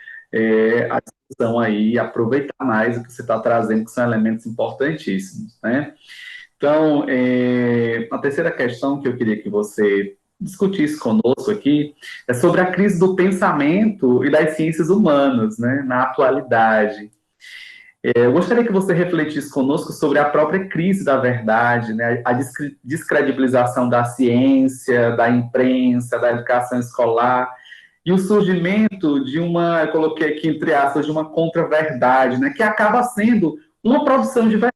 à discussão aí, aproveitar mais o que você está trazendo, que são elementos importantíssimos, né? Então, a terceira questão que eu queria que você discutisse conosco aqui é sobre a crise do pensamento e das ciências humanas, né, na atualidade. Eu gostaria que você refletisse conosco sobre a própria crise da verdade, né, a descredibilização da ciência, da imprensa, da educação escolar, e o surgimento de eu coloquei aqui entre aspas, de uma contra-verdade, né, que acaba sendo uma produção de verdade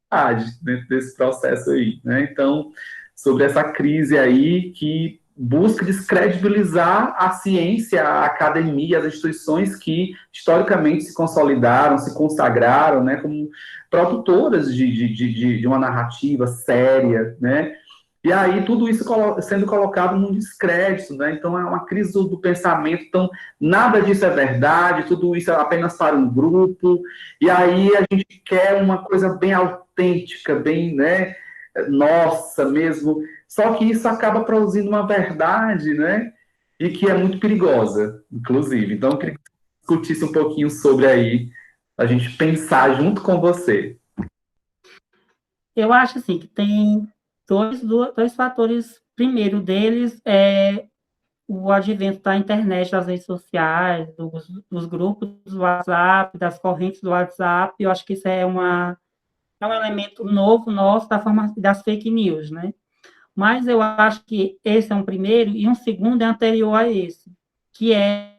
dentro desse processo aí, né? Então, sobre essa crise aí que busca descredibilizar a ciência, a academia, as instituições que historicamente se consolidaram, se consagraram, né, como produtoras de uma narrativa séria, né? E aí tudo isso sendo colocado num descrédito, né? Então é uma crise do pensamento, então nada disso é verdade, tudo isso é apenas para um grupo, e aí a gente quer uma coisa bem autêntica, bem, né, nossa mesmo, só que isso acaba produzindo uma verdade, né, e que é muito perigosa, inclusive. Então eu queria que você discutisse um pouquinho sobre aí, a gente pensar junto com você. Eu acho assim que tem dois fatores. Primeiro deles é o advento da internet, das redes sociais, dos grupos do WhatsApp, das correntes do WhatsApp. Eu acho que isso é um elemento novo nosso da forma das fake news, né? Mas eu acho que esse é um primeiro, e um segundo é anterior a esse, que é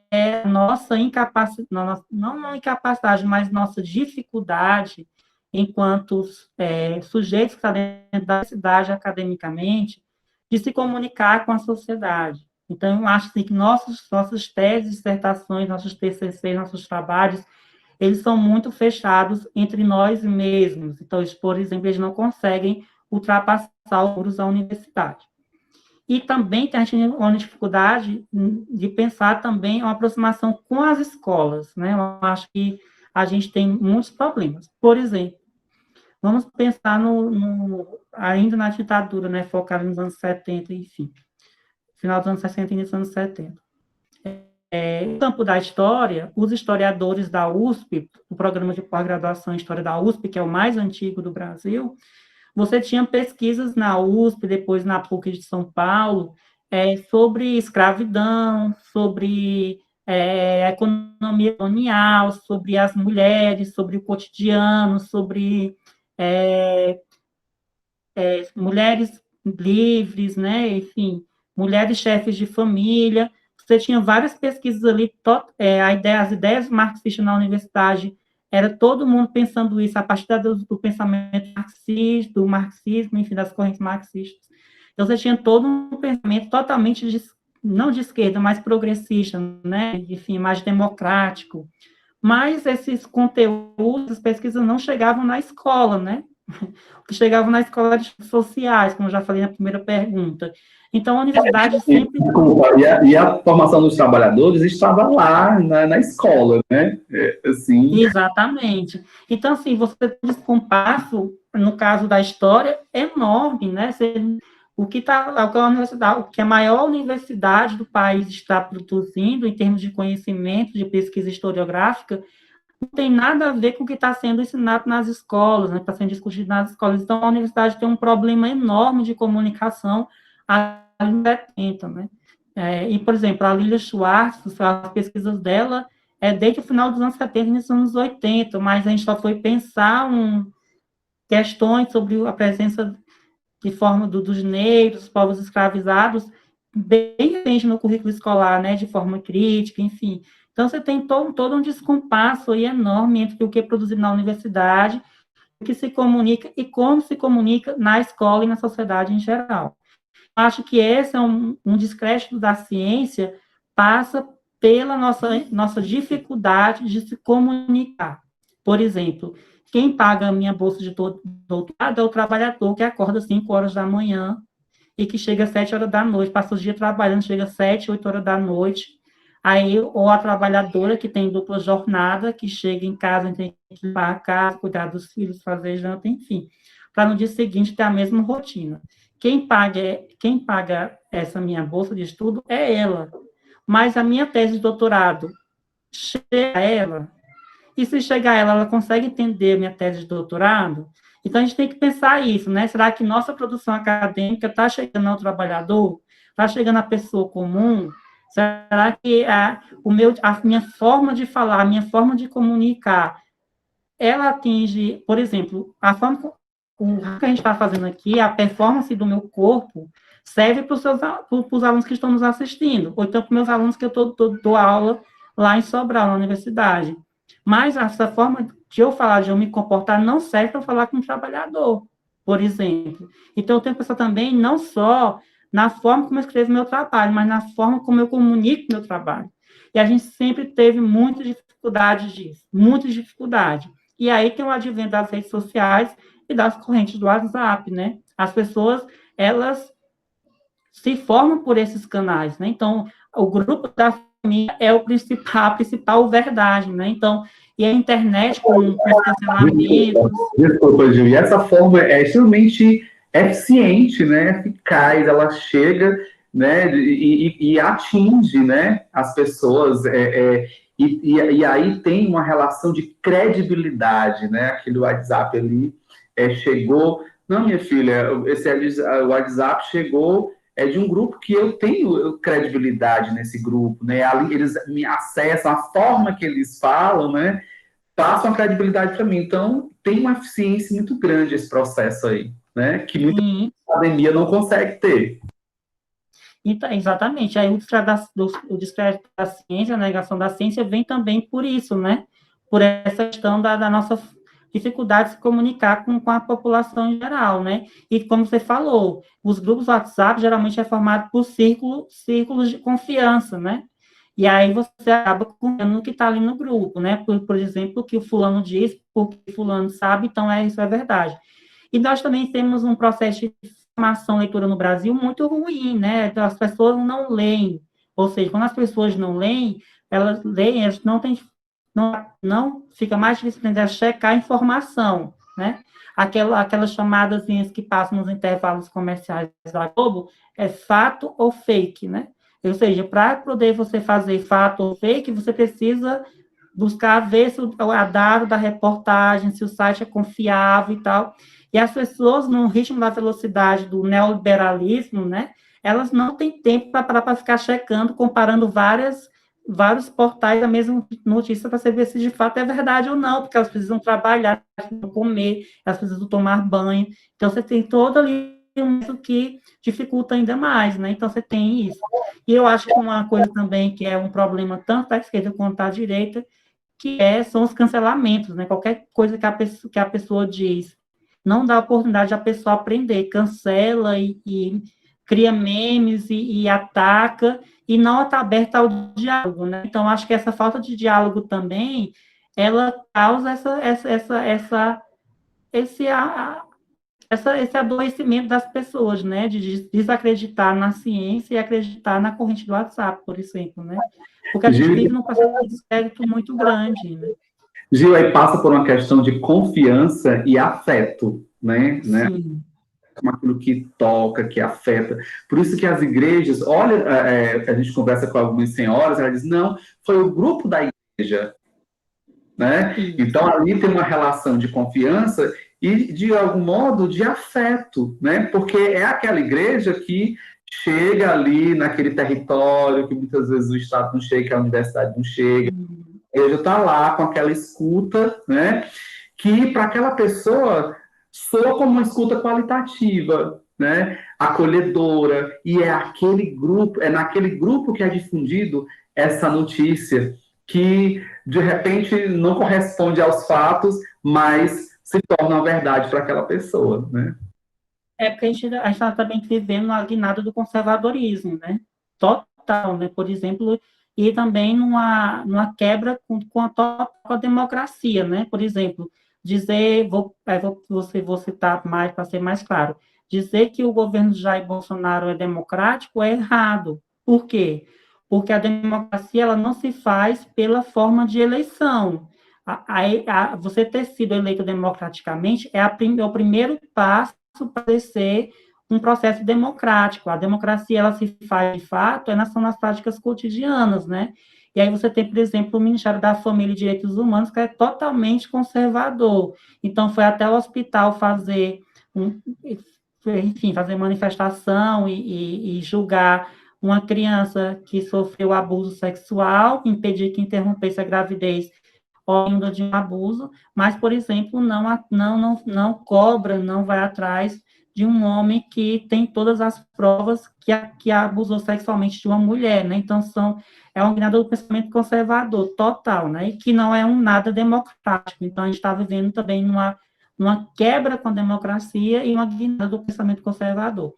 a nossa incapacidade, não incapacidade, mas nossa dificuldade enquanto sujeitos que estão dentro da cidade academicamente, de se comunicar com a sociedade. Então, eu acho assim, que nossas teses, dissertações, nossos TCCs, nossos trabalhos, eles são muito fechados entre nós mesmos. Então, por exemplo, eles não conseguem ultrapassar os muros da universidade. E também a gente tem uma dificuldade de pensar também uma aproximação com as escolas, né? Eu acho que a gente tem muitos problemas. Por exemplo, vamos pensar ainda na ditadura, né? Focado nos anos 70, enfim. Final dos anos 60 e início dos anos 70. No campo da história, os historiadores da USP, o programa de pós-graduação em História da USP, que é o mais antigo do Brasil, você tinha pesquisas na USP, depois na PUC de São Paulo, sobre escravidão, sobre a economia colonial, sobre as mulheres, sobre o cotidiano, sobre mulheres livres, né? Enfim, mulheres chefes de família. Você tinha várias pesquisas ali, as ideias marxistas na universidade, era todo mundo pensando isso a partir do pensamento marxista, do marxismo, enfim, das correntes marxistas. Então, você tinha todo um pensamento totalmente, não de esquerda, mas progressista, né? Enfim, mais democrático. Mas esses conteúdos, as pesquisas não chegavam na escola, né? Que chegavam na escola de sociais, como eu já falei na primeira pergunta. Então, a universidade sempre... E a formação dos trabalhadores estava lá na escola, né? Assim... Exatamente. Então, assim, você tem um descompasso, no caso da história, enorme, né? O que a maior universidade do país está produzindo em termos de conhecimento, de pesquisa historiográfica, não tem nada a ver com o que está sendo ensinado nas escolas, né, está sendo discutido nas escolas. Então, a universidade tem um problema enorme de comunicação há anos 70, né? E, por exemplo, a Lilia Schwartz, as pesquisas dela desde o final dos anos 70 e nos anos 80, mas a gente só foi pensar questões sobre a presença de forma dos negros, povos escravizados, bem recente no currículo escolar, né, de forma crítica, enfim. Então, você tem todo um descompasso aí enorme entre o que é produzido na universidade, o que se comunica e como se comunica na escola e na sociedade em geral. Acho que esse é um descrédito da ciência, passa pela nossa dificuldade de se comunicar. Por exemplo, quem paga a minha bolsa de doutorado é o trabalhador que acorda às 5 horas da manhã e que chega às 7 horas da noite, passa o dia trabalhando, chega às 7, 8 horas da noite. Aí, ou a trabalhadora que tem dupla jornada, que chega em casa, tem que limpar a casa, cuidar dos filhos, fazer janta, enfim, para no dia seguinte ter a mesma rotina. Quem paga essa minha bolsa de estudo é ela. Mas a minha tese de doutorado chega a ela, e se chegar a ela, ela consegue entender a minha tese de doutorado? Então, a gente tem que pensar isso, né? Será que nossa produção acadêmica está chegando ao trabalhador? Está chegando à pessoa comum? Será que a minha forma de falar, a minha forma de comunicar, ela atinge, por exemplo, o que a gente está fazendo aqui, a performance do meu corpo, serve para os alunos que estão nos assistindo, ou então para os meus alunos que eu dou aula lá em Sobral, na universidade. Mas essa forma de eu falar, de eu me comportar, não serve para falar com um trabalhador, por exemplo. Então, eu tenho que pensar também, não só na forma como eu escrevo meu trabalho, mas na forma como eu comunico meu trabalho. E a gente sempre teve muita dificuldade disso, muita dificuldade. E aí tem o advento das redes sociais e das correntes do WhatsApp, né? As pessoas, elas se formam por esses canais, né? Então, o grupo da família é a principal verdade, né? Então, e a internet com os cancelamentos... Desculpa, Gil. E essa forma é extremamente eficiente, né? Eficaz, ela chega, né? E atinge, né? As pessoas. E aí tem uma relação de credibilidade, né? Aquele WhatsApp ali chegou. Não, minha filha, o WhatsApp chegou de um grupo que eu tenho credibilidade nesse grupo, né? Ali eles me acessam, a forma que eles falam, né? Passam a credibilidade para mim. Então, tem uma eficiência muito grande esse processo aí, né? Que muita academia não consegue ter. Então, exatamente. Aí o descrédito da ciência, a negação da ciência, vem também por isso, né? Por essa questão da nossa dificuldade de se comunicar com a população em geral, né? E como você falou, os grupos WhatsApp geralmente é formado por círculos de confiança, né? E aí você acaba confiando no que está ali no grupo, né? Por exemplo, o que o fulano diz, porque fulano sabe, então isso é verdade. E nós também temos um processo de formação leitura no Brasil muito ruim, né? Então, as pessoas não leem. Ou seja, quando as pessoas não leem, elas não fica mais difícil de checar a informação, né? Aquelas chamadas que passam nos intervalos comerciais da Globo, é fato ou fake, né? Ou seja, para poder você fazer fato ou fake, você precisa buscar ver se a dado da reportagem, se o site é confiável e tal. E as pessoas, no ritmo da velocidade do neoliberalismo, né, elas não têm tempo para ficar checando, comparando várias vários portais a mesma notícia para saber se de fato é verdade ou não, porque elas precisam trabalhar, precisam comer, elas precisam tomar banho. Então, você tem todo ali um que dificulta ainda mais, né? Então, você tem isso. E eu acho que uma coisa também que é um problema tanto da esquerda quanto da direita, são os cancelamentos, né? Qualquer coisa que a pessoa diz não dá oportunidade a pessoa aprender, cancela e cria memes e ataca, e não está aberta ao diálogo, né? Então, acho que essa falta de diálogo também, ela causa esse, esse adoecimento das pessoas, né? De desacreditar na ciência e acreditar na corrente do WhatsApp, por exemplo, né? Porque a gente Gil, vive num processo de descrédito muito grande, né? Gil, aí passa por uma questão de confiança e afeto, né? Sim. Como aquilo que toca, que afeta. Por isso que as igrejas, olha, a gente conversa com algumas senhoras, ela diz, não, foi o grupo da igreja, né? Então, ali tem uma relação de confiança e, de algum modo, de afeto, né? Porque é aquela igreja que chega ali naquele território que muitas vezes o Estado não chega, que a universidade não chega. A igreja está lá com aquela escuta, né? Que para aquela pessoa soa como uma escuta qualitativa, né? Acolhedora, e é aquele grupo, é naquele grupo que é difundido essa notícia que de repente não corresponde aos fatos, mas se torna uma verdade para aquela pessoa, né? É porque a gente está também vivendo na guinada do conservadorismo, né? Total, né? Por exemplo, e também numa quebra com a democracia, né? Por exemplo, dizer, vou citar mais para ser mais claro, dizer que o governo de Jair Bolsonaro é democrático é errado. Por quê? Porque a democracia ela não se faz pela forma de eleição. Você ter sido eleito democraticamente é o primeiro passo para ser um processo democrático. A democracia, ela se faz, de fato, são nas práticas cotidianas, né? E aí você tem, por exemplo, o Ministério da Família e Direitos Humanos, que é totalmente conservador. Então, foi até o hospital enfim, fazer manifestação e julgar uma criança que sofreu abuso sexual, impedir que interrompesse a gravidez oriunda de um abuso, mas, por exemplo, não cobra, não vai atrás de um homem que tem todas as provas que abusou sexualmente de uma mulher, né? Então, é um guinada do pensamento conservador total, né? E que não é um nada democrático. Então, a gente está vivendo também numa quebra com a democracia e uma guinada do pensamento conservador.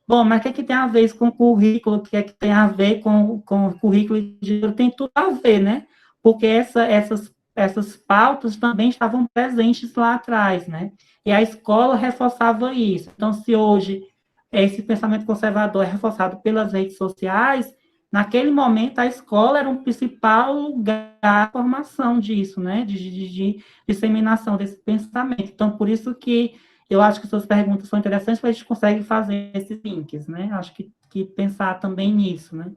Bom, mas o que, é que tem a ver isso com o currículo? O que é que tem a ver com o currículo de tem tudo a ver, né? Porque essas pautas também estavam presentes lá atrás, né? E a escola reforçava isso. Então, se hoje esse pensamento conservador é reforçado pelas redes sociais, naquele momento a escola era um principal lugar de formação disso, né? De disseminação desse pensamento. Então, por isso que eu acho que suas perguntas são interessantes, porque a gente consegue fazer esses links, né? Acho que pensar também nisso, né?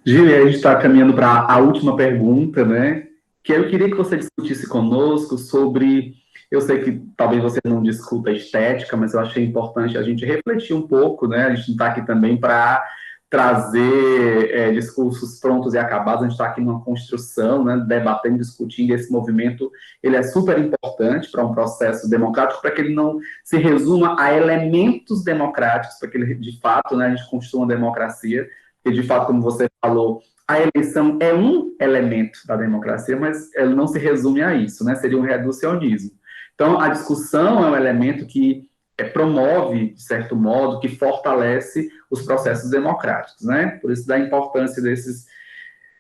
Gil, a gente está caminhando para a última pergunta, né? Que eu queria que você discutisse conosco sobre. Eu sei que talvez você não discuta estética, mas eu achei importante a gente refletir um pouco, né? A gente não está aqui também para trazer discursos prontos e acabados, a gente está aqui numa construção, né? Debatendo, discutindo. Esse movimento ele é super importante para um processo democrático, para que ele não se resuma a elementos democráticos, para que ele, de fato, né, a gente construa uma democracia. E, de fato, como você falou, a eleição é um elemento da democracia, mas ela não se resume a isso, né? Seria um reducionismo. Então, a discussão é um elemento que promove, de certo modo, que fortalece os processos democráticos, né? Por isso da importância desses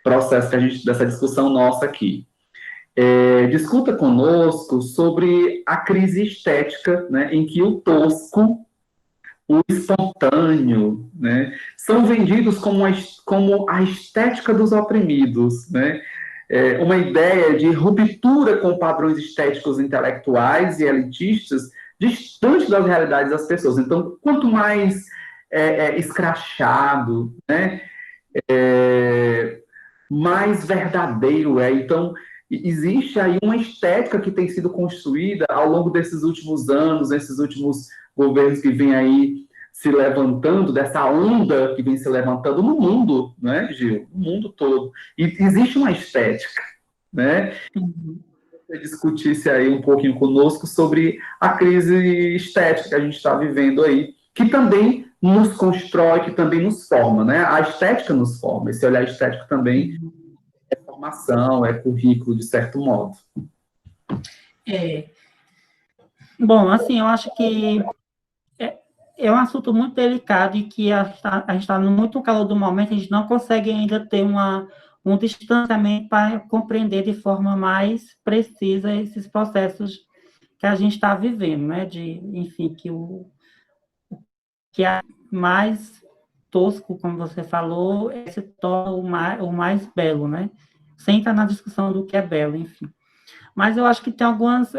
processos dessa discussão nossa aqui. Discuta conosco sobre a crise estética, né, em que o tosco, o espontâneo, né, são vendidos como a estética dos oprimidos, né? Uma ideia de ruptura com padrões estéticos intelectuais e elitistas distante das realidades das pessoas. Então, quanto mais escrachado, né, mais verdadeiro é. Então, existe aí uma estética que tem sido construída ao longo desses últimos anos, esses últimos governos que vêm aí se levantando, dessa onda que vem se levantando no mundo, né, Gil? No mundo todo. E existe uma estética, né? Uhum. Você discutisse aí um pouquinho conosco sobre a crise estética que a gente está vivendo aí, que também nos constrói, que também nos forma, né? A estética nos forma, esse olhar estético também é formação, é currículo, de certo modo. É. Bom, assim, eu acho que é um assunto muito delicado e que a gente está muito no calor do momento, a gente não consegue ainda ter um distanciamento para compreender de forma mais precisa esses processos que a gente está vivendo, né? Enfim, que é mais tosco, como você falou, se torna o mais belo, né? Sem entrar na discussão do que é belo, enfim. Mas eu acho que tem alguns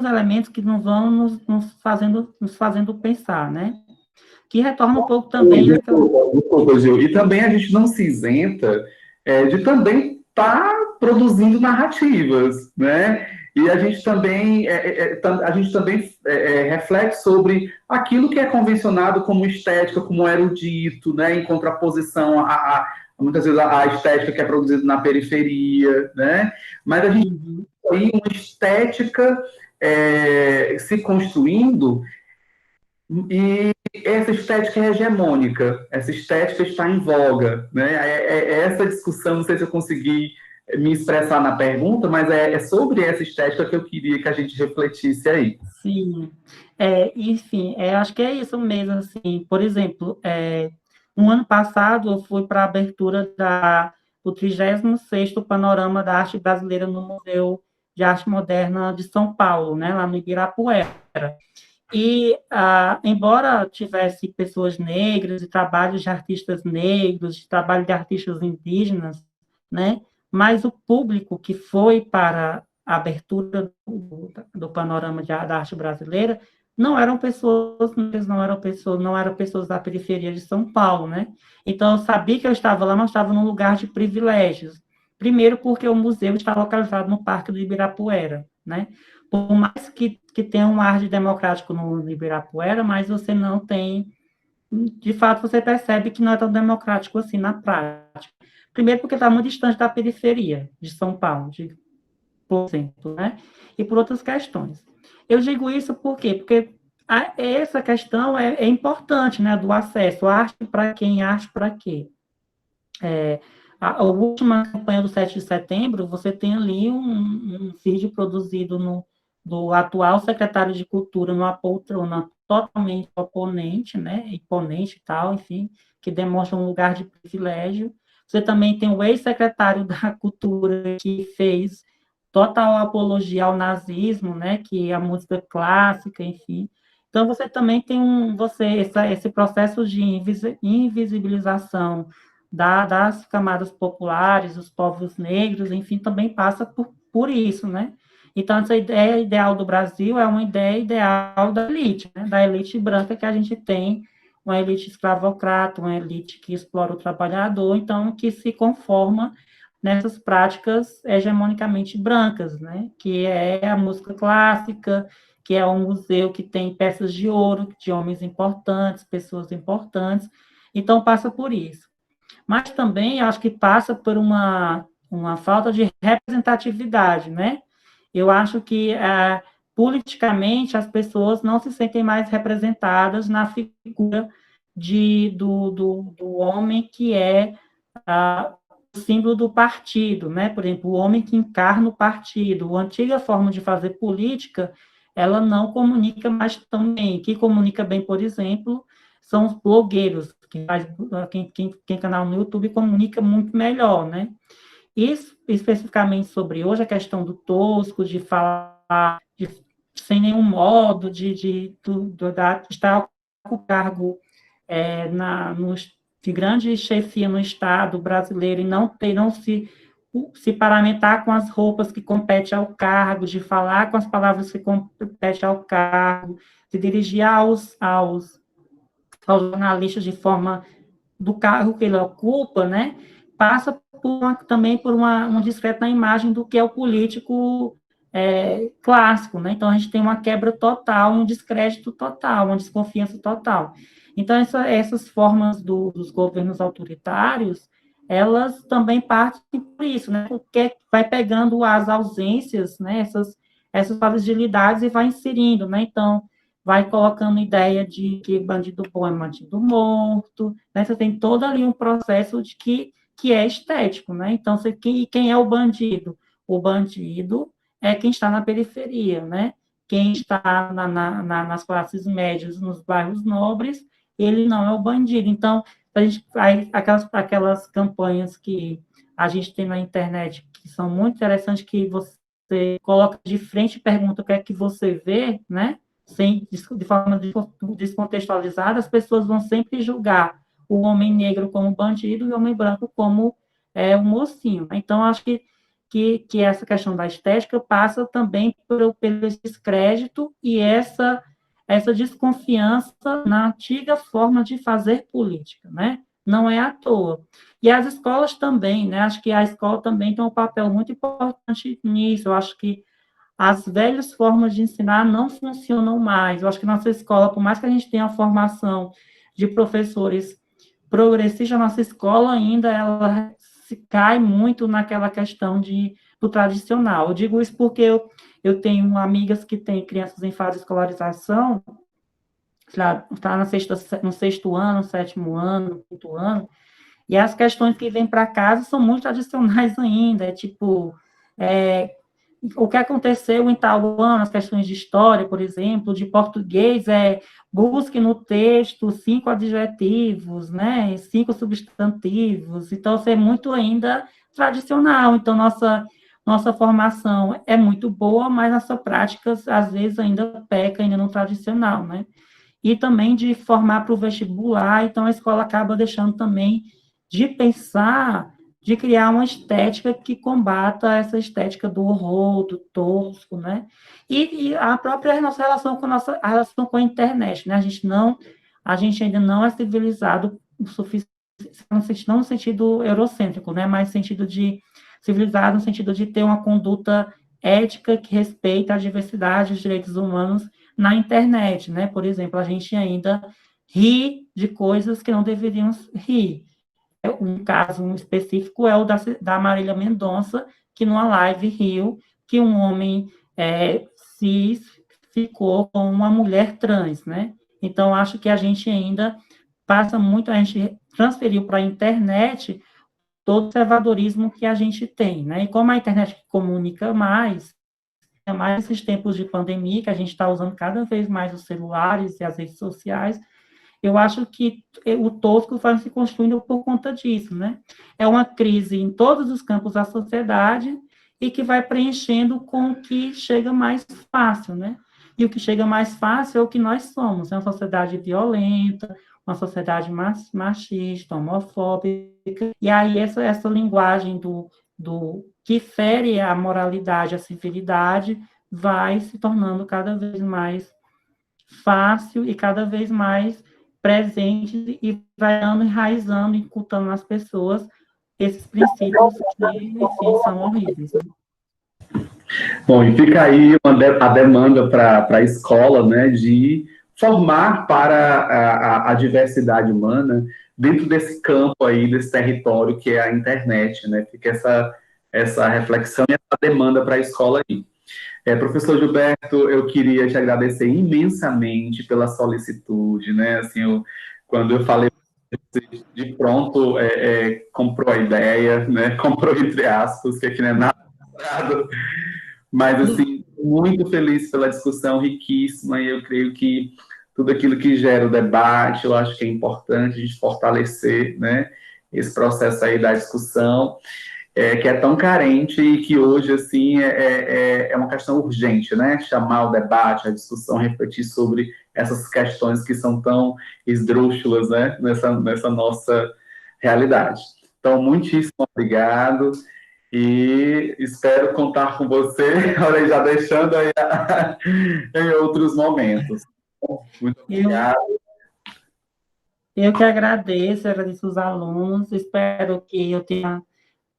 elementos que não vão nos fazendo pensar, né? Que retorna um pouco também àquela... Desculpa, Gil. E também a gente não se isenta de também estar produzindo narrativas, né? E a gente também reflete sobre aquilo que é convencionado como estética, como erudito, né? Em contraposição muitas vezes a estética que é produzida na periferia, né? Mas a gente tem uma estética se construindo e essa estética é hegemônica, essa estética está em voga, né? Essa discussão, não sei se eu consegui me expressar na pergunta, mas é sobre essa estética que eu queria que a gente refletisse aí. Sim, enfim, acho que é isso mesmo, assim, por exemplo, no ano passado eu fui para a abertura do 36º Panorama da Arte Brasileira no Museu de Arte Moderna de São Paulo, né, lá no Ibirapuera. E, embora tivesse pessoas negras, e trabalhos de artistas negros, de trabalho de artistas indígenas, né, mas o público que foi para a abertura do panorama da arte brasileira não eram pessoas negras, não eram pessoas da periferia de São Paulo, né? Então, eu sabia que eu estava lá, mas estava num lugar de privilégios. Primeiro, porque o museu está localizado no Parque do Ibirapuera, né? Por mais que tenha um ar de democrático no Ibirapuera, mas você não tem, de fato, você percebe que não é tão democrático assim na prática. Primeiro porque está muito distante da periferia de São Paulo, por exemplo, né? E por outras questões. Eu digo isso por quê? Porque essa questão é importante, né, do acesso, arte para quem, arte para quê? A última campanha do 7 de setembro, você tem ali um vídeo produzido do atual secretário de Cultura numa poltrona totalmente oponente, né, imponente e tal, enfim, que demonstra um lugar de privilégio. Você também tem o ex-secretário da Cultura que fez total apologia ao nazismo, né, que é a música clássica, enfim. Então, você também tem esse processo de invisibilização das camadas populares, os povos negros, enfim, também passa por isso, né? Então, essa ideia ideal do Brasil é uma ideia ideal da elite, né? Da elite branca que a gente tem, uma elite escravocrata, uma elite que explora o trabalhador, então, que se conforma nessas práticas hegemonicamente brancas, né? Que é a música clássica, que é um museu que tem peças de ouro de homens importantes, pessoas importantes, então passa por isso. Mas também acho que passa por uma falta de representatividade, né? Eu acho que politicamente as pessoas não se sentem mais representadas na figura do homem que é o símbolo do partido, né? Por exemplo, o homem que encarna o partido. A antiga forma de fazer política, ela não comunica mais tão bem. Quem comunica bem, por exemplo, são os blogueiros, quem tem canal no YouTube comunica muito melhor, né? Isso, especificamente sobre hoje, a questão do tosco, de falar sem nenhum modo, de estar com o cargo de grande chefia no Estado brasileiro e não se paramentar com as roupas que competem ao cargo, de falar com as palavras que competem ao cargo, de dirigir aos jornalistas de forma do cargo que ele ocupa, né, passa também por uma discreta imagem do que é o político clássico, né? Então, a gente tem uma quebra total, um descrédito total, uma desconfiança total. Então, essas formas dos governos autoritários, elas também partem por isso, né? Porque vai pegando as ausências, né? Essas fragilidades e vai inserindo, né? Então, vai colocando ideia de que bandido bom é bandido morto, né? Você tem todo ali um processo de que é estético, né? Então, quem é o bandido? O bandido é quem está na periferia, né? Quem está nas classes médias, nos bairros nobres, ele não é o bandido. Então, aquelas campanhas que a gente tem na internet, que são muito interessantes, que você coloca de frente e pergunta o que é que você vê, né? De forma descontextualizada, as pessoas vão sempre julgar o homem negro como bandido e o homem branco como um mocinho. Então, acho que essa questão da estética passa também pelo descrédito e essa desconfiança na antiga forma de fazer política, né? Não é à toa. E as escolas também, né? Acho que a escola também tem um papel muito importante nisso. Eu acho que as velhas formas de ensinar não funcionam mais. Eu acho que nossa escola, por mais que a gente tenha a formação de professores progressistas, a nossa escola ainda ela se cai muito naquela questão do tradicional. Eu digo isso porque eu tenho amigas que têm crianças em fase de escolarização, está no sexto ano, sétimo ano, quinto ano, e as questões que vêm para casa são muito tradicionais ainda, tipo, o que aconteceu em tal ano, as questões de história, por exemplo, de português, busque no texto 5 adjetivos, né, 5 substantivos, então, isso é muito ainda tradicional, então, nossa formação é muito boa, mas nossa prática, às vezes, ainda peca ainda no tradicional, né, e também de formar para o vestibular, então a escola acaba deixando também de pensar, de criar uma estética que combata essa estética do horror, do tosco, né? E a própria nossa relação com a relação com a internet, né? A gente ainda não é civilizado o suficiente, não no sentido eurocêntrico, né? Mas no sentido de civilizado, no sentido de ter uma conduta ética que respeita a diversidade, os direitos humanos na internet, né? Por exemplo, a gente ainda ri de coisas que não deveríamos rir. Um caso específico é o da Marília Mendonça, que numa live riu que um homem cis ficou com uma mulher trans, né? Então, acho que a gente ainda passa muito, a gente transferiu para a internet todo o conservadorismo que a gente tem, né? E como a internet comunica mais, esses tempos de pandemia, que a gente está usando cada vez mais os celulares e as redes sociais, eu acho que o tosco vai se construindo por conta disso, né? É uma crise em todos os campos da sociedade e que vai preenchendo com o que chega mais fácil, né? E o que chega mais fácil é o que nós somos, é uma sociedade violenta, uma sociedade machista, homofóbica, e aí essa linguagem do que fere a moralidade, a civilidade, vai se tornando cada vez mais fácil e cada vez mais presente e vai enraizando, incultando nas pessoas esses princípios que, enfim, são horríveis. Né? Bom, e fica aí a demanda para a escola, né, de formar para a diversidade humana dentro desse campo aí, desse território que é a internet, né? Fica essa reflexão e essa demanda para a escola aí. Professor Gilberto, eu queria te agradecer imensamente pela solicitude, né? Assim, quando eu falei de pronto, comprou a ideia, né? Comprou entre aspas, que aqui não é nada, mas assim, muito feliz pela discussão riquíssima e eu creio que tudo aquilo que gera o debate, eu acho que é importante a gente fortalecer, né? Esse processo aí da discussão. Que é tão carente e que hoje, assim, é uma questão urgente, né? Chamar o debate, a discussão, refletir sobre essas questões que são tão esdrúxulas, né? Nessa nossa realidade. Então, muitíssimo obrigado e espero contar com você, olha, já deixando aí em outros momentos. Muito obrigado. Eu que agradeço os alunos, espero que eu tenha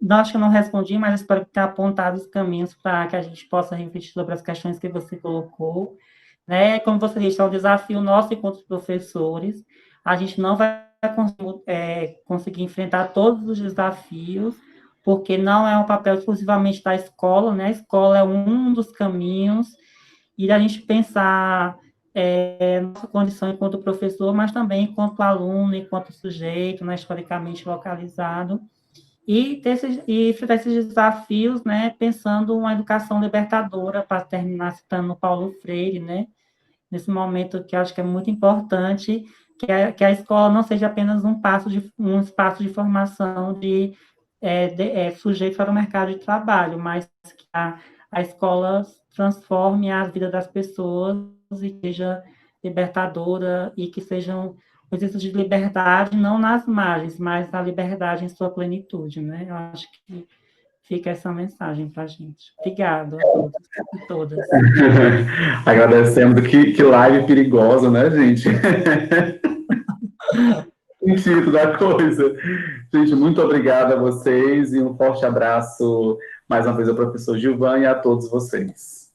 não, acho que eu não respondi, mas espero ter apontado os caminhos para que a gente possa refletir sobre as questões que você colocou. Né? Como você disse, é um desafio nosso enquanto professores. A gente não vai conseguir enfrentar todos os desafios, porque não é um papel exclusivamente da escola, né? A escola é um dos caminhos, e a gente pensar nossa condição enquanto professor, mas também enquanto aluno, enquanto sujeito, né, historicamente localizado, e enfrentar esses desafios, né, pensando uma educação libertadora, para terminar citando Paulo Freire, né, nesse momento que eu acho que é muito importante, que a escola não seja apenas um espaço de formação de sujeitos para o mercado de trabalho, mas que a escola transforme a vida das pessoas e seja libertadora e que sejam um exercício de liberdade, não nas margens, mas a liberdade em sua plenitude, né? Eu acho que fica essa mensagem para a gente. Obrigado a todos e todas. Agradecemos. Que live perigosa, né, gente? Sentido da coisa. Gente, muito obrigado a vocês e um forte abraço mais uma vez ao professor Gilvan e a todos vocês.